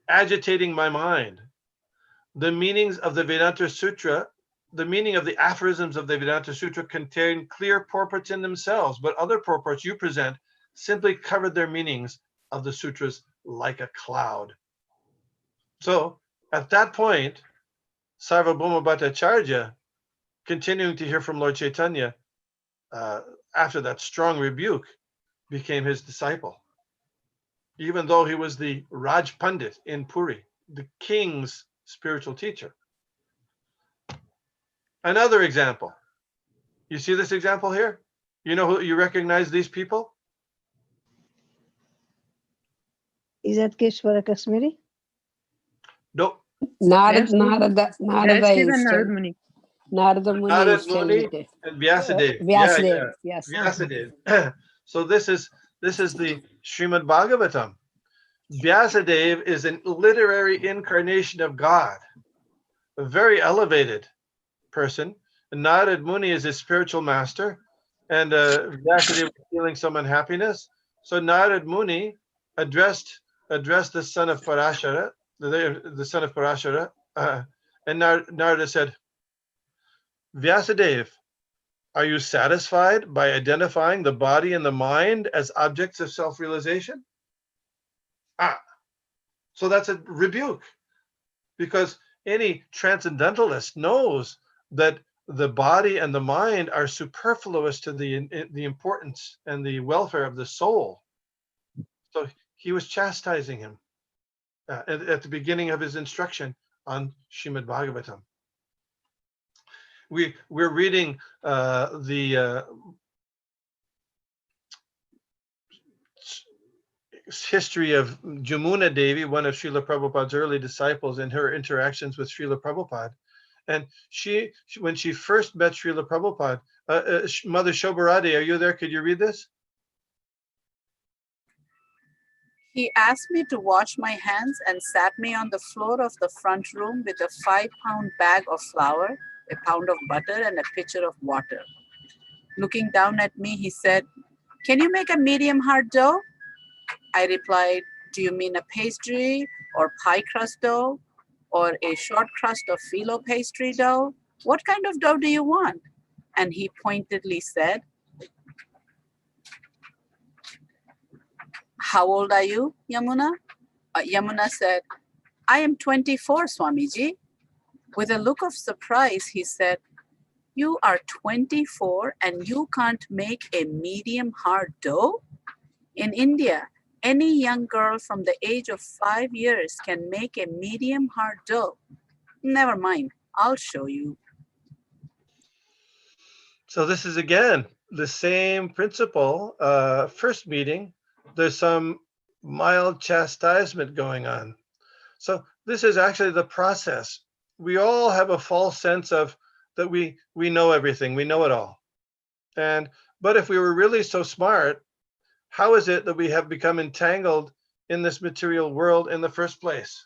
agitating my mind. The meanings of the Vedanta Sutra, the meaning of the aphorisms of the Vedanta Sutra contain clear purports in themselves, but other purports you present simply covered their meanings of the sutras like a cloud." So at that point, Sarvabhauma Bhattacharya, continuing to hear from Lord Chaitanya, after that strong rebuke, became his disciple, even though he was the Raj Pandit in Puri, the king's spiritual teacher. Another example. You see this example here? You recognize these people? Is that Keshwara Kashmiri? No. Narada, Yes, Narada, Narada That is is an still, Muni. Narada Muni Narad is still Muni with it. and Vyasadeva. Vyasadeva. Vyasadeva. So this is the Srimad Bhagavatam. Vyasadeva is a literary incarnation of God, a very elevated person. Narad Muni is his spiritual master, and Vyasadeva was feeling some unhappiness. So Narad Muni addressed the son of Parashara, the son of Parashara, and Narada said, "Vyasadeva, are you satisfied by identifying the body and the mind as objects of self-realization?" So that's a rebuke, because any transcendentalist knows that the body and the mind are superfluous to the importance and the welfare of the soul. So he was chastising him at the beginning of his instruction on Srimad Bhagavatam. We're reading the history of Jamuna Devi, one of Srila Prabhupada's early disciples, and her interactions with Srila Prabhupada. And she when she first met Srila Prabhupada, Mother Shobharati, are you there? Could you read this? He asked me to wash my hands and sat me on the floor of the front room with a 5-pound bag of flour, a pound of butter, and a pitcher of water. Looking down at me, he said, "Can you make a medium hard dough?" I replied, "Do you mean a pastry or pie crust dough or a short crust of phyllo pastry dough? What kind of dough do you want?" And he pointedly said, "How old are you, Yamuna?" Yamuna said, "I am 24, Swamiji." With a look of surprise, he said, "You are 24 and you can't make a medium hard dough? In India, any young girl from the age of 5 years can make a medium hard dough. Never mind, I'll show you." So this is again the same principle. First meeting, there's some mild chastisement going on. So this is actually the process. We all have a false sense of that we know everything, we know it all. But if we were really so smart, how is it that we have become entangled in this material world in the first place?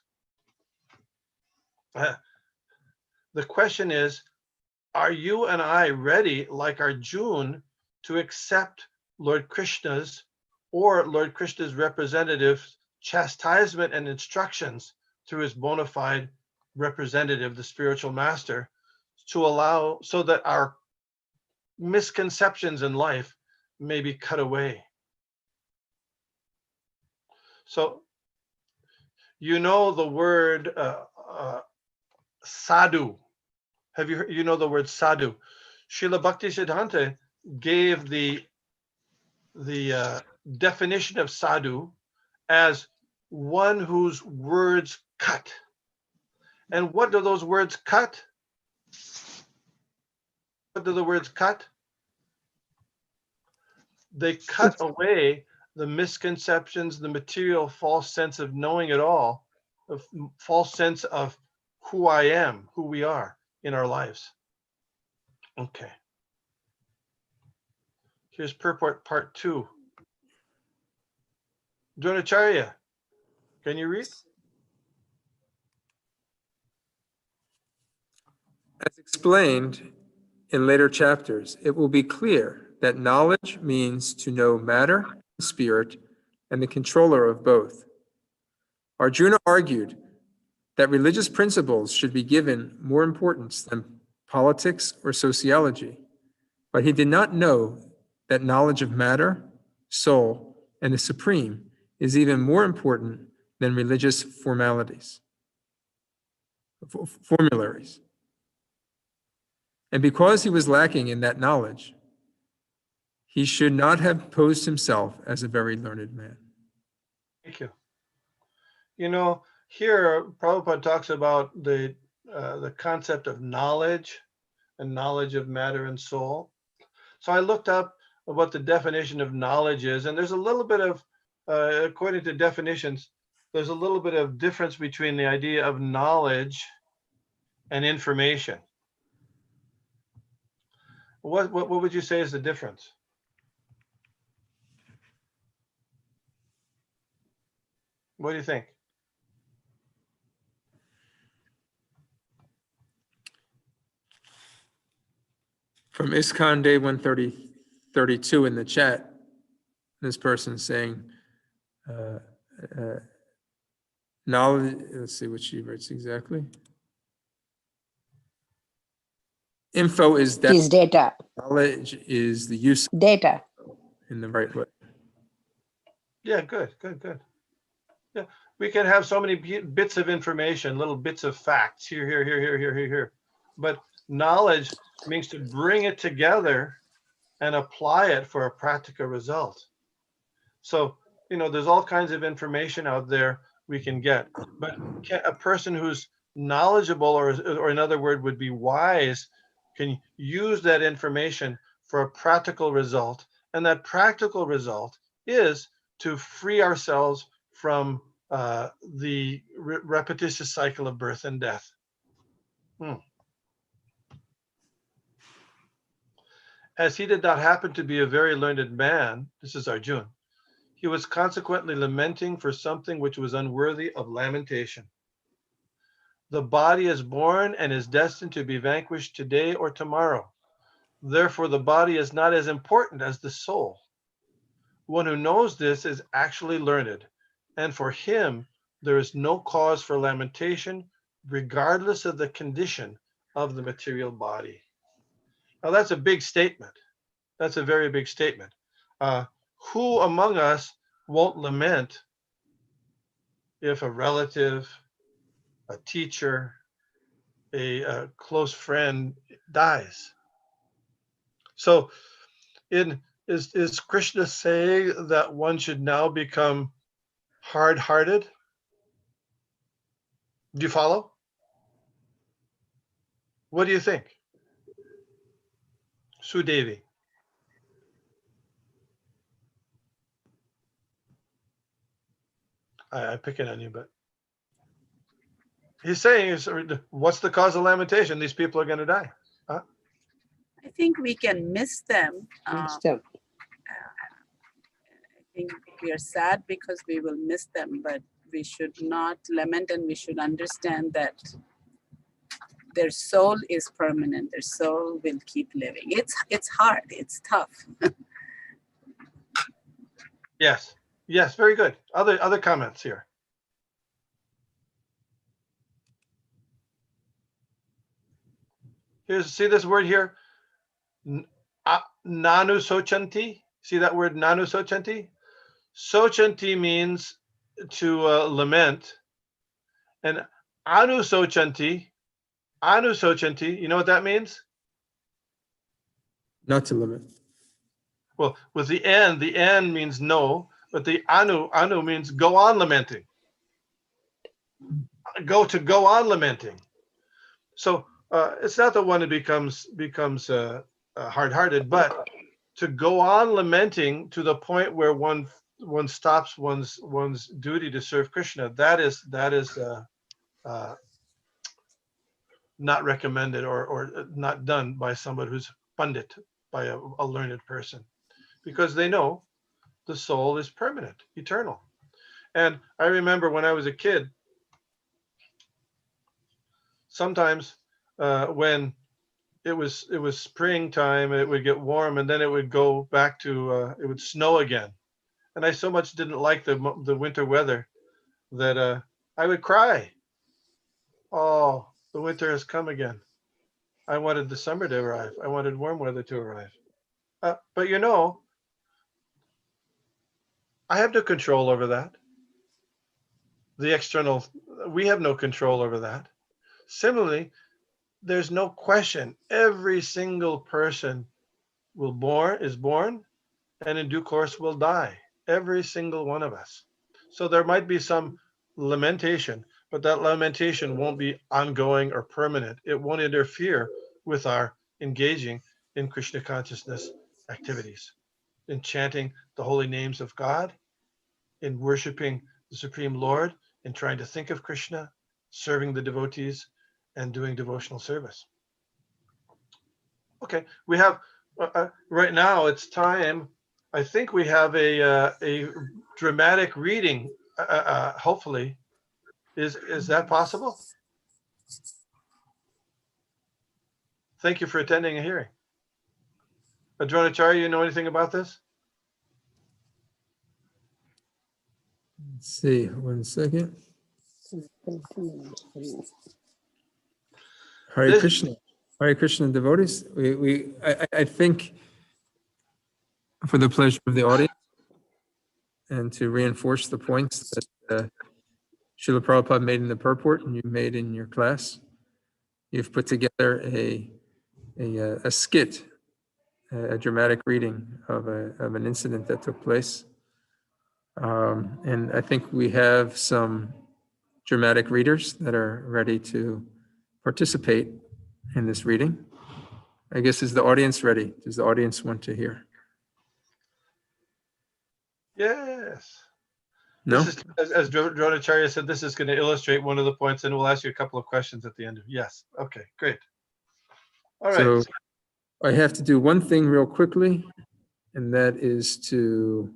The question is, are you and I ready, like Arjuna, to accept Lord Krishna's or Lord Krishna's representative chastisement and instructions through his bona fide representative, the spiritual master, to allow so that our misconceptions in life may be cut away? So, you know the word sadhu. Have you heard, you know the word sadhu? Srila Bhaktisiddhanta gave the definition of sadhu as one whose words cut. And what do those words cut? What do the words cut? They cut away the misconceptions, the material false sense of knowing it all, the false sense of who I am, who we are in our lives. Okay. Here's purport part 2. Dronacharya, can you read? As explained in later chapters, it will be clear that knowledge means to know matter, spirit, and the controller of both. Arjuna argued that religious principles should be given more importance than politics or sociology, but he did not know that knowledge of matter, soul, and the supreme is even more important than religious formularies. And because he was lacking in that knowledge, he should not have posed himself as a very learned man. Thank you. You know, here Prabhupada talks about the concept of knowledge and knowledge of matter and soul. So I looked up what the definition of knowledge is, and there's a little bit of, according to definitions, there's a little bit of difference between the idea of knowledge and information. What would you say is the difference? What do you think? From ISKCON Day 132 in the chat, this person saying, knowledge, let's see what she writes exactly. Info is that Is data. knowledge is the use of Data. in the right way. Yeah, good. Yeah, we can have so many bits of information, little bits of facts here. But knowledge means to bring it together and apply it for a practical result. So, you know, there's all kinds of information out there we can get, but a person who's knowledgeable, or another word would be wise, can use that information for a practical result. And that practical result is to free ourselves from the repetitious cycle of birth and death. As he did not happen to be a very learned man, this is Arjuna, he was consequently lamenting for something which was unworthy of lamentation. The body is born and is destined to be vanquished today or tomorrow. Therefore, the body is not as important as the soul. One who knows this is actually learned, and for him, there is no cause for lamentation, regardless of the condition of the material body. Now, that's a big statement. That's a very big statement. Who among us won't lament if a relative, a teacher, a close friend dies? So, is Krishna saying that one should now become hard-hearted? Do you follow? What do you think? Sudevi. I'm picking on you, but he's saying, what's the cause of lamentation? These people are going to die. Huh? I think we can miss them. Wisdom. I think we are sad because we will miss them, but we should not lament, and we should understand that their soul is permanent. Their soul will keep living. It's hard. It's tough. Yes. Yes. Very good. Other comments here. See this word here? Nanu sochanti. See that word nanu sochanti? Sochanti means to lament. And anu sochanti, you know what that means? Not to lament. Well, with the N means no, but the anu means go on lamenting. Go on lamenting. So it's not the one that becomes hard-hearted, but to go on lamenting to the point where one stops one's duty to serve Krishna. That is not recommended or not done by somebody who's pandit, by a learned person, because they know the soul is permanent, eternal. And I remember when I was a kid, sometimes when it was springtime and it would get warm, and then it would go back to it would snow again, and I so much didn't like the winter weather that I would cry. Oh, the winter has come again. I wanted the summer to arrive. I wanted warm weather to arrive. But you know, I have no control over that. The external, we have no control over that. Similarly, there's no question. Every single person is born, and in due course will die. Every single one of us. So there might be some lamentation, but that lamentation won't be ongoing or permanent. It won't interfere with our engaging in Krishna consciousness activities, in chanting the holy names of God, in worshiping the Supreme Lord, in trying to think of Krishna, serving the devotees, and doing devotional service. Okay, we have, right now it's time, I think we have a dramatic reading, hopefully. Is that possible? Thank you for attending a hearing. Dronacharya, you know anything about this? Let's see, 1 second. Hare Krishna devotees. I think, for the pleasure of the audience and to reinforce the points that Srila Prabhupada made in the purport and you made in your class, you've put together a skit, a dramatic reading of an incident that took place. And I think we have some dramatic readers that are ready to participate in this reading. I guess, is the audience ready? Does the audience want to hear? Yes. No? This is, as Dronacharya said, this is going to illustrate one of the points, and we'll ask you a couple of questions at the end. Yes. Okay, great. All right. So I have to do one thing real quickly, and that is to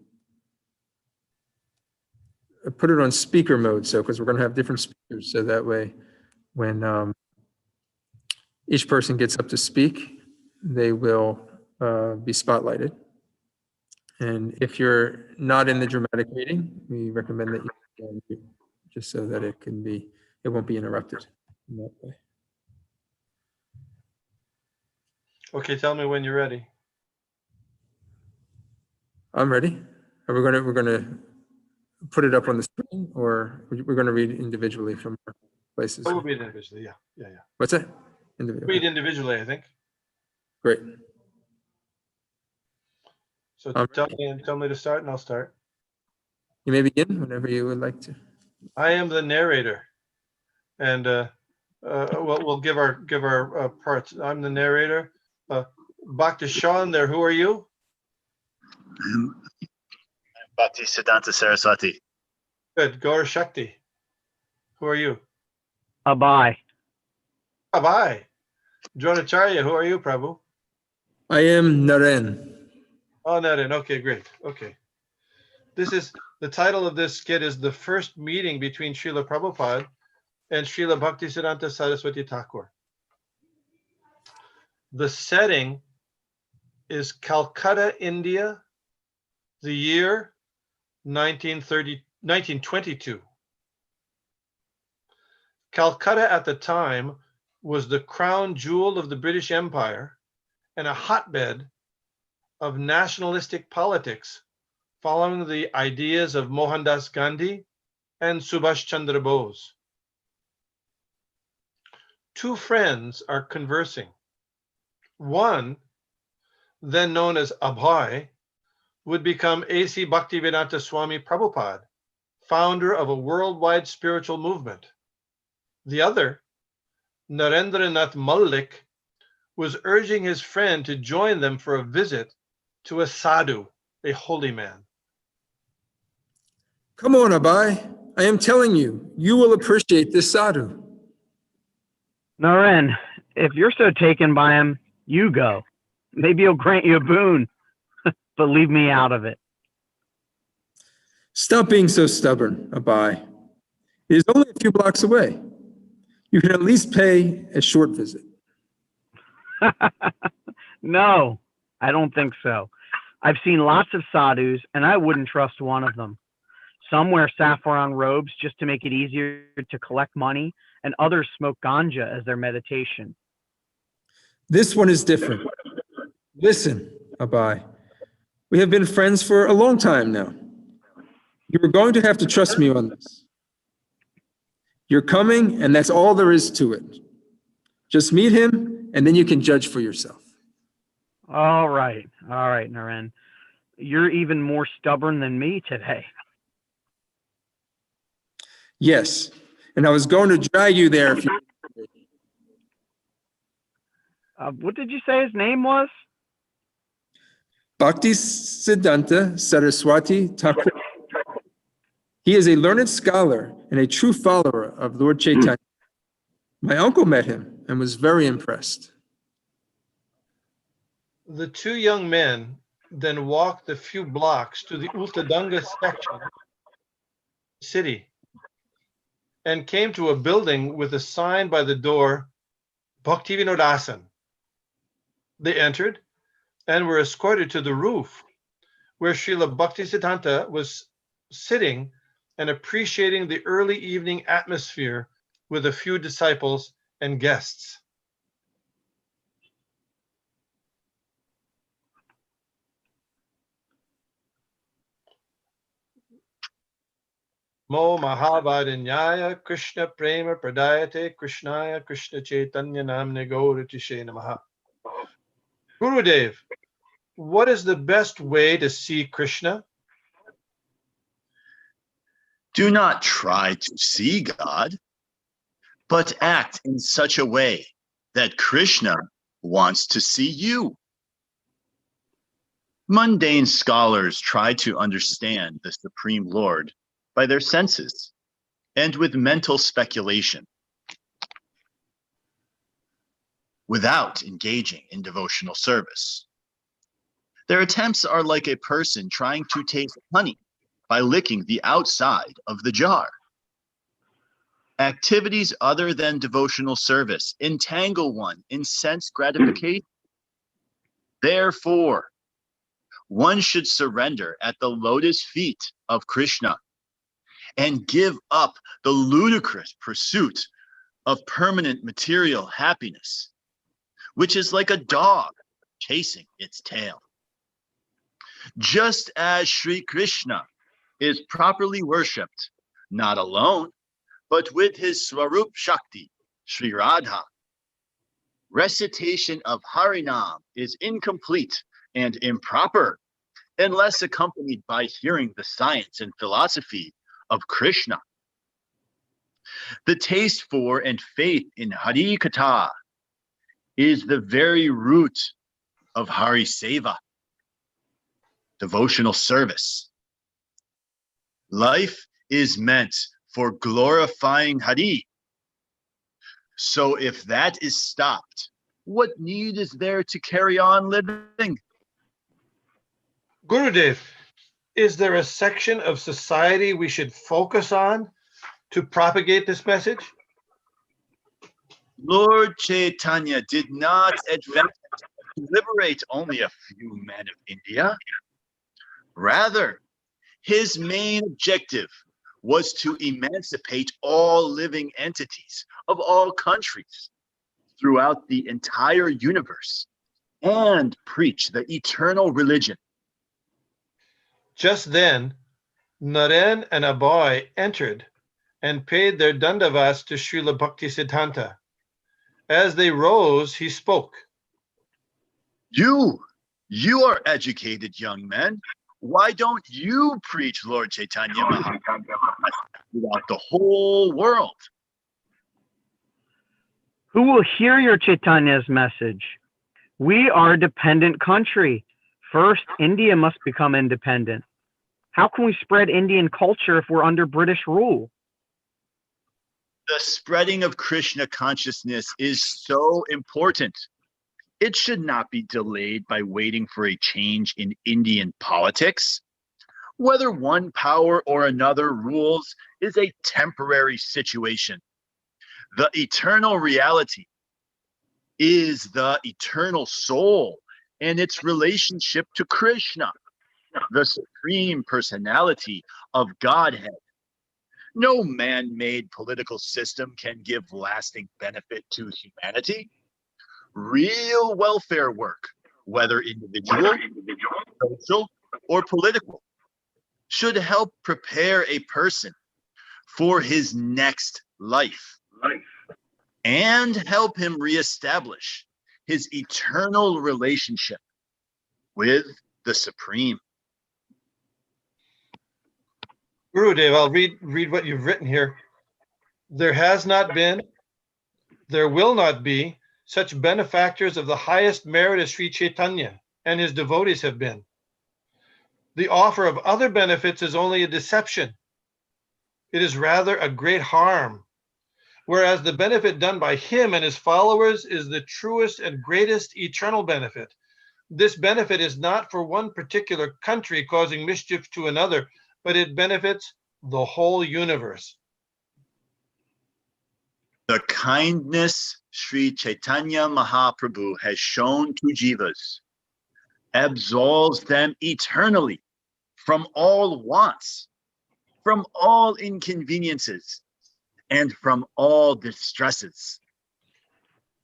put it on speaker mode. So, because we're going to have different speakers, so that way when each person gets up to speak, they will be spotlighted. And if you're not in the dramatic reading, we recommend that you go, just so that it won't be interrupted in that way. Okay, tell me when you're ready. I'm ready. Are we're gonna put it up on the screen, or we're gonna read individually from our places? Oh, we'll read individually. Yeah. What's that? Individually. Read individually, I think. Great. So tell me to start, and I'll start. You may begin whenever you would like to. I am the narrator, and we'll give our parts. I'm the narrator. Bhakti Sean there. Who are you? I'm Bhakti Siddhanta Saraswati. Good. Gaur Shakti. Who are you? Abai. Abai. Dronacharya, who are you, Prabhu? I am Naren. Oh, Naren. Okay, great. Okay. This is the title of this skit is The First Meeting Between Srila Prabhupada and Srila Bhaktisiddhanta Saraswati Thakur. The setting is Calcutta, India, the year 1922. Calcutta at the time was the crown jewel of the British Empire and a hotbed of nationalistic politics following the ideas of Mohandas Gandhi and Subhash Chandra Bose. Two friends are conversing. One, then known as Abhay, would become A.C. Bhaktivedanta Swami Prabhupada, founder of a worldwide spiritual movement. The other, Narendranath Mallik, was urging his friend to join them for a visit to a sadhu, a holy man. Come on, Abai. I am telling you, you will appreciate this sadhu. Naren, if you're so taken by him, you go. Maybe he'll grant you a boon, but leave me out of it. Stop being so stubborn, Abai. It is only a few blocks away. You can at least pay a short visit. No, I don't think so. I've seen lots of sadhus, and I wouldn't trust one of them. Some wear saffron robes just to make it easier to collect money, and others smoke ganja as their meditation. This one is different. Listen, Abai. We have been friends for a long time now. You are going to have to trust me on this. You're coming, and that's all there is to it. Just meet him, and then you can judge for yourself. All right, Naren. You're even more stubborn than me today. Yes, and I was going to drag you there if you... What did you say his name was? Bhaktisiddhanta Saraswati Thakur. He is a learned scholar and a true follower of Lord Chaitanya. My uncle met him and was very impressed. The two young men then walked a few blocks to the Ultadanga section of the city and came to a building with a sign by the door, Bhaktivinodasan. They entered and were escorted to the roof where Srila Bhaktisiddhanta was sitting and appreciating the early evening atmosphere with a few disciples and guests. Mo Mahabhadanyaya Krishna Prema Pradayate Krishnaya Krishna Chaitanya Namne Gauratishe Namaha. Gurudev, what is the best way to see Krishna? Do not try to see God, but act in such a way that Krishna wants to see you. Mundane scholars try to understand the Supreme Lord by their senses and with mental speculation, without engaging in devotional service. Their attempts are like a person trying to taste honey by licking the outside of the jar. Activities other than devotional service entangle one in sense gratification. Therefore, one should surrender at the lotus feet of Krishna and give up the ludicrous pursuit of permanent material happiness, which is like a dog chasing its tail. Just as Sri Krishna is properly worshipped, not alone, but with his Swarup Shakti, Sri Radha, recitation of Harinam is incomplete and improper unless accompanied by hearing the science and philosophy of Krishna. The taste for and faith in Hari Katha is the very root of Hari Seva, devotional service. Life is meant for glorifying Hari. So if that is stopped, what need is there to carry on living? Gurudev, is there a section of society we should focus on to propagate this message? Lord Chaitanya did not advance to liberate only a few men of India. Rather, his main objective was to emancipate all living entities of all countries throughout the entire universe and preach the eternal religion. Just then, Naren and Abhay entered and paid their dandavats to Srila Bhaktisiddhanta. As they rose, he spoke. You are educated young men. Why don't you preach Lord Chaitanya Mahaprabhu throughout the whole world? Who will hear your Chaitanya's message? We are a dependent country. First, India must become independent. How can we spread Indian culture if we're under British rule? The spreading of Krishna consciousness is so important. It should not be delayed by waiting for a change in Indian politics. Whether one power or another rules is a temporary situation. The eternal reality is the eternal soul and its relationship to Krishna, the supreme personality of Godhead. No man-made political system can give lasting benefit to humanity. Real welfare work, whether individual, social, or political, should help prepare a person for his next life and help him reestablish his eternal relationship with the Supreme. Gurudev, I'll read what you've written here. There has not been, there will not be, such benefactors of the highest merit as Sri Chaitanya and his devotees have been. The offer of other benefits is only a deception. It is rather a great harm, whereas the benefit done by him and his followers is the truest and greatest eternal benefit. This benefit is not for one particular country causing mischief to another, but it benefits the whole universe. The kindness Sri Chaitanya Mahaprabhu has shown to jivas absolves them eternally from all wants, from all inconveniences, and from all distresses.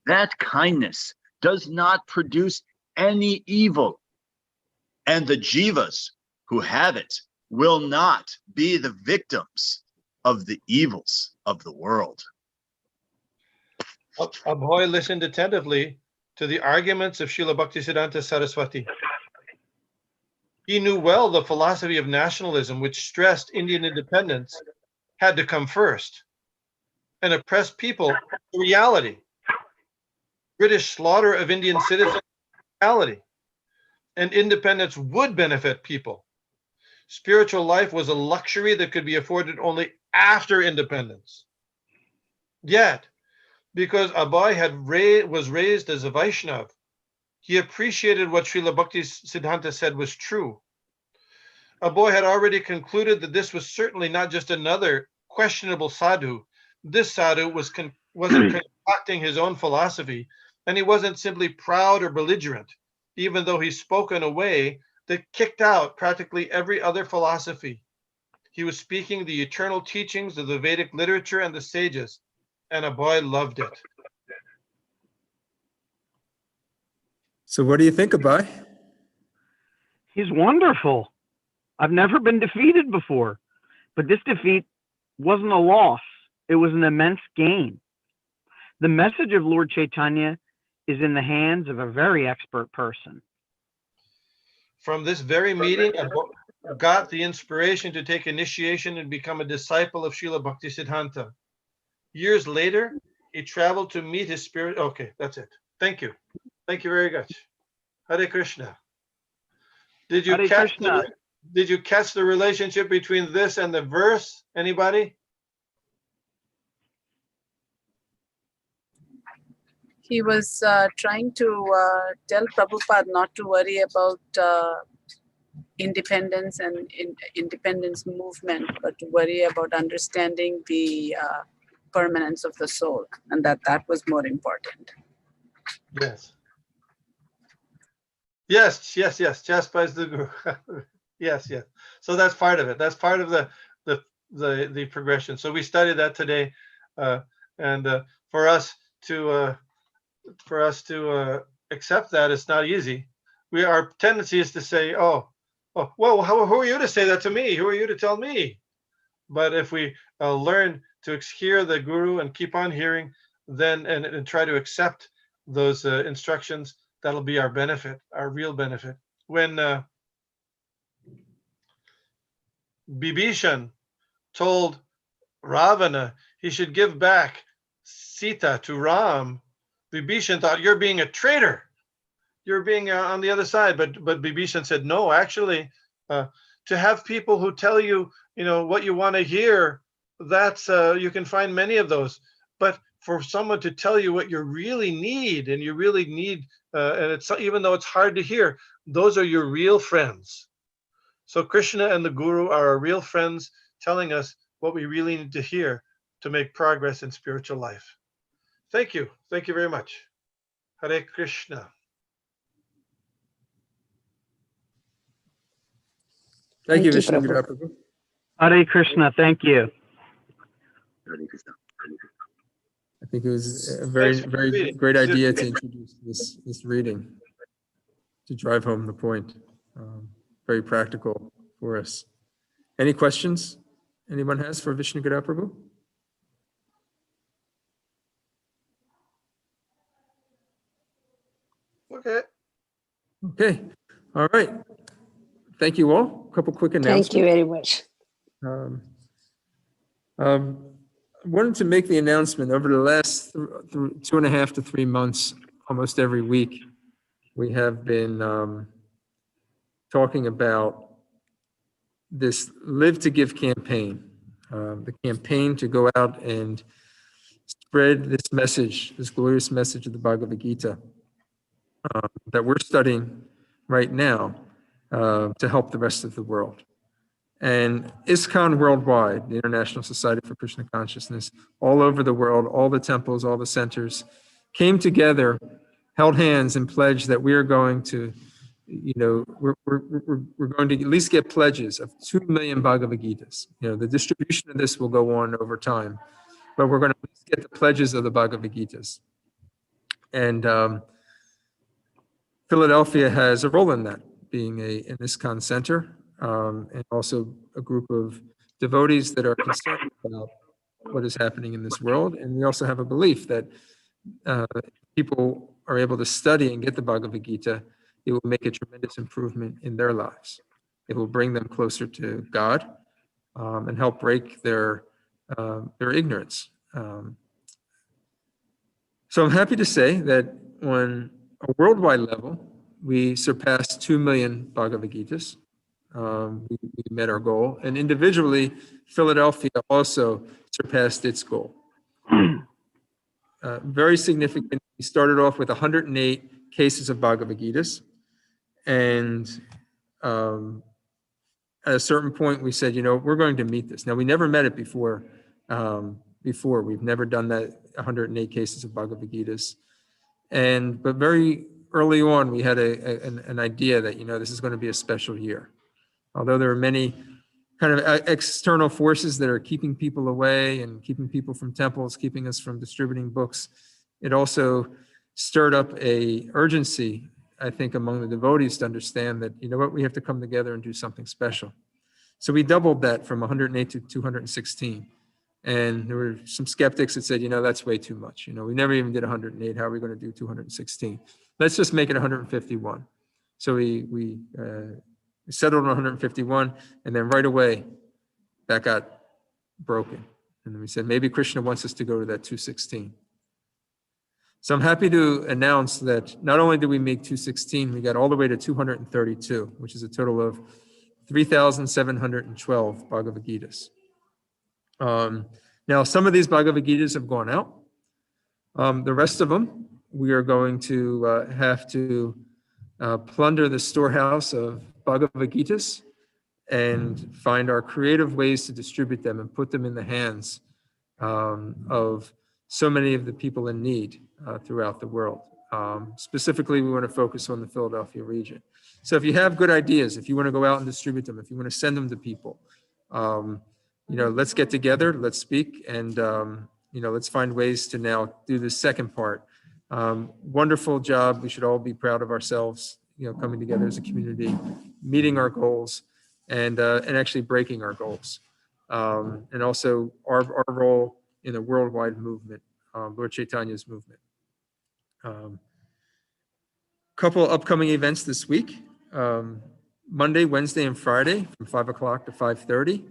That kindness does not produce any evil, and the jivas who have it will not be the victims of the evils of the world. Abhay listened attentively to the arguments of Srila Bhaktisiddhanta Saraswati. He knew well the philosophy of nationalism, which stressed Indian independence had to come first and oppress people to reality. British slaughter of Indian citizens reality, and independence would benefit people. Spiritual life was a luxury that could be afforded only after independence. Yet, because Abhay was raised as a Vaishnav, he appreciated what Srila Bhaktisiddhanta said was true. Abhay had already concluded that this was certainly not just another questionable sadhu. This sadhu wasn't concocting his own philosophy, and he wasn't simply proud or belligerent, even though he spoke in a way that kicked out practically every other philosophy. He was speaking the eternal teachings of the Vedic literature and the sages, and Abhay loved it. So what do you think, Abhay? He's wonderful. I've never been defeated before, but this defeat wasn't a loss. It was an immense gain. The message of Lord Chaitanya is in the hands of a very expert person. From this very meeting, Abhay got the inspiration to take initiation and become a disciple of Srila Bhaktisiddhanta. Years later, he traveled to meet his spirit. Okay, that's it. Thank you. Thank you very much. Hare Krishna. Did you Hare catch Krishna. Did you catch the relationship between this and the verse? Anybody? He was trying to tell Prabhupada not to worry about independence and independence movement, but to worry about understanding the permanence of the soul, and that was more important. Yes. Yes. Chastise the guru. Yes. So that's part of it. That's part of the progression. So we studied that today, and for us to accept that, it's not easy. Our tendency is to say, well, who are you to say that to me? Who are you to tell me? But if we learn to hear the guru and keep on hearing, then and try to accept those instructions, that'll be our benefit, our real benefit. When Bibhishan told Ravana he should give back Sita to Ram, Bibhishan thought, you're being a traitor. You're being on the other side. But Bibhishan said, no, actually, to have people who tell you, what you want to hear, that's you can find many of those. But for someone to tell you what you really need, and you really need, and it's even though it's hard to hear, those are your real friends. So Krishna and the Guru are our real friends, telling us what we really need to hear to make progress in spiritual life. Thank you. Thank you very much. Hare Krishna. Thank you, Thank you, Vishnu Prabhu. Guru Prabhu. Hare Krishna. Thank you. I think it was a very great idea to introduce this reading to drive home the point. Very practical for us. Any questions anyone has for Vishnu Guru Prabhu? Okay. All right. Thank you all. A couple quick announcements. Thank you very much. I wanted to make the announcement over the last 2.5 to 3 months, almost every week, we have been talking about this Live to Give campaign, the campaign to go out and spread this message, this glorious message of the Bhagavad Gita that we're studying right now to help the rest of the world. And ISKCON worldwide, the International Society for Krishna Consciousness, all over the world, all the temples, all the centers, came together, held hands, and pledged that we are going to, we're going to at least get pledges of 2 million Bhagavad Gitas. The distribution of this will go on over time, but we're going to at least get the pledges of the Bhagavad Gitas. And Philadelphia has a role in that, being an ISKCON center. And also a group of devotees that are concerned about what is happening in this world. And we also have a belief that people are able to study and get the Bhagavad Gita. It will make a tremendous improvement in their lives. It will bring them closer to God and help break their ignorance. So I'm happy to say that on a worldwide level, we surpassed 2 million Bhagavad Gitas. We met our goal, and individually, Philadelphia also surpassed its goal. Very significant. We started off with 108 cases of Bhagavad Gitas, and at a certain point, we said, we're going to meet this. Now, we never met it before. We've never done that 108 cases of Bhagavad Gitas, but very early on, we had an idea that this is going to be a special year. Although there are many kind of external forces that are keeping people away and keeping people from temples, keeping us from distributing books, it also stirred up a urgency, I think, among the devotees to understand that, we have to come together and do something special. So we doubled that from 108 to 216. And there were some skeptics that said, that's way too much. We never even did 108. How are we going to do 216? Let's just make it 151. So we settled on 151, and then right away, that got broken. And then we said, maybe Krishna wants us to go to that 216. So I'm happy to announce that not only did we make 216, we got all the way to 232, which is a total of 3,712 Bhagavad Gitas. Now, some of these Bhagavad Gitas have gone out. The rest of them, we are going to have to plunder the storehouse of Bhagavad Gitas and find our creative ways to distribute them and put them in the hands of so many of the people in need throughout the world. Specifically, we want to focus on the Philadelphia region. So if you have good ideas, if you want to go out and distribute them, if you want to send them to people, let's get together, let's speak, and let's find ways to now do the second part. Wonderful job. We should all be proud of ourselves, coming together as a community, meeting our goals, and actually breaking our goals. And also our role in a worldwide movement, Lord Chaitanya's movement. Couple upcoming events this week. Monday, Wednesday, and Friday from 5 o'clock to 5:30.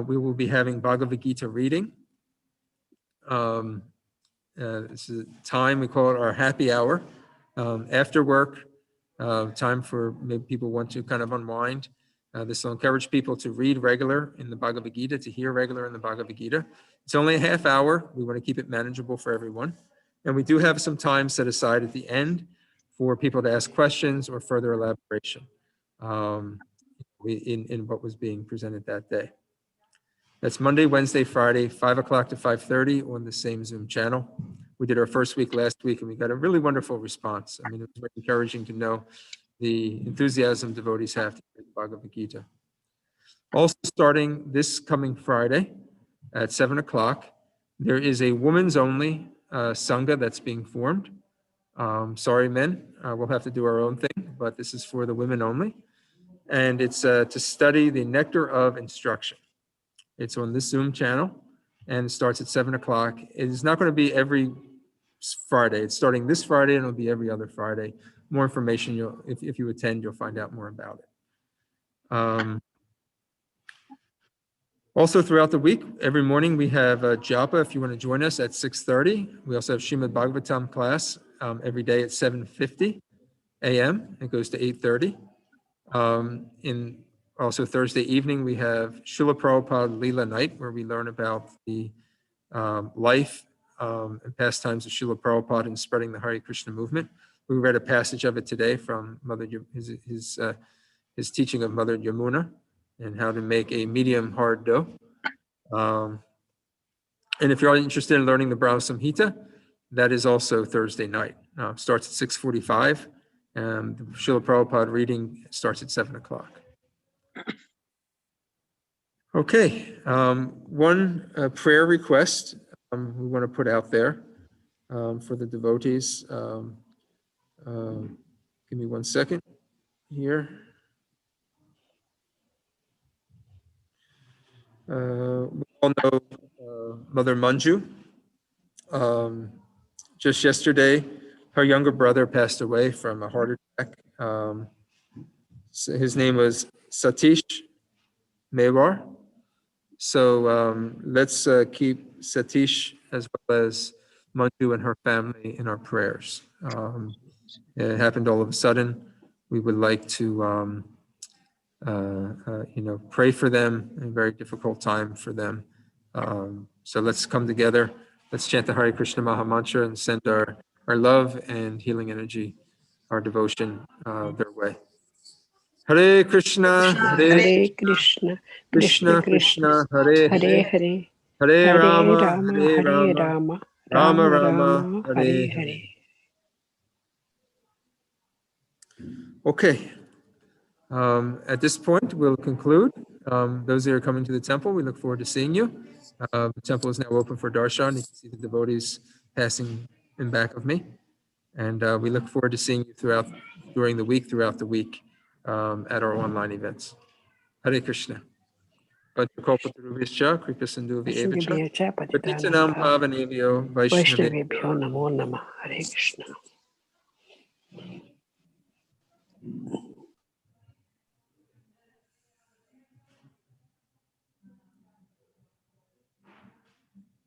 We will be having Bhagavad Gita reading. This is a time, we call it our happy hour. After work, time for maybe people want to kind of unwind. This will encourage people to read regular in the Bhagavad Gita, to hear regular in the Bhagavad Gita. It's only a half hour. We want to keep it manageable for everyone. And we do have some time set aside at the end for people to ask questions or further elaboration in what was being presented that day. That's Monday, Wednesday, Friday, 5 o'clock to 5:30 on the same Zoom channel. We did our first week last week and we got a really wonderful response. I mean, it was very encouraging to know the enthusiasm devotees have to read the Bhagavad Gita. Also starting this coming Friday at 7 o'clock, there is a women's only Sangha that's being formed. Sorry, men, we'll have to do our own thing, but this is for the women only. And it's to study the nectar of instruction. It's on this Zoom channel and it starts at 7 o'clock. It is not going to be every Friday. It's starting this Friday and it'll be every other Friday. More information, if you attend, you'll find out more about it. Also throughout the week, every morning we have Japa if you want to join us at 6:30. We also have Srimad Bhagavatam class every day at 7:50 a.m. It goes to 8:30. Also Thursday evening, we have Srila Prabhupada Leela Night, where we learn about the life and pastimes of Srila Prabhupada in spreading the Hare Krishna movement. We read a passage of it today from his teaching of Mother Yamuna and how to make a medium hard dough. And if you're interested in learning the Brahma Samhita, that is also Thursday night. Starts at 6:45. And the Srila Prabhupada reading starts at 7 o'clock. Okay, one prayer request we want to put out there for the devotees. Give me 1 second here. We all know Mother Manju. Just yesterday, her younger brother passed away from a heart attack. So his name was Satish Mewar. So let's keep Satish as well as Manju and her family in our prayers. It happened all of a sudden. We would like to, pray for them. A very difficult time for them. So let's come together. Let's chant the Hare Krishna Maha Mantra and send our love and healing energy, our devotion their way. Hare Krishna, Hare Krishna, Krishna Krishna, Hare Hare Hare, Hare, Hare Hare Rama, Rama, Hare Hare Rama, Rama, Rama Rama Rama, Rama, Hare Hare Hare. Hare. Okay. At this point, we'll conclude. Those that are coming to the temple, we look forward to seeing you. The temple is now open for darshan. You can see the devotees passing in back of me. And we look forward to seeing you throughout the week at our online events. Hare Krishna. Vajrakalpatarubhyascha, Kripasindhuvyeva Vishnu Patitanam Pavanebhyo Vaishnavebhyo. Vaishnavebhyo Namo Namah. Hare Krishna.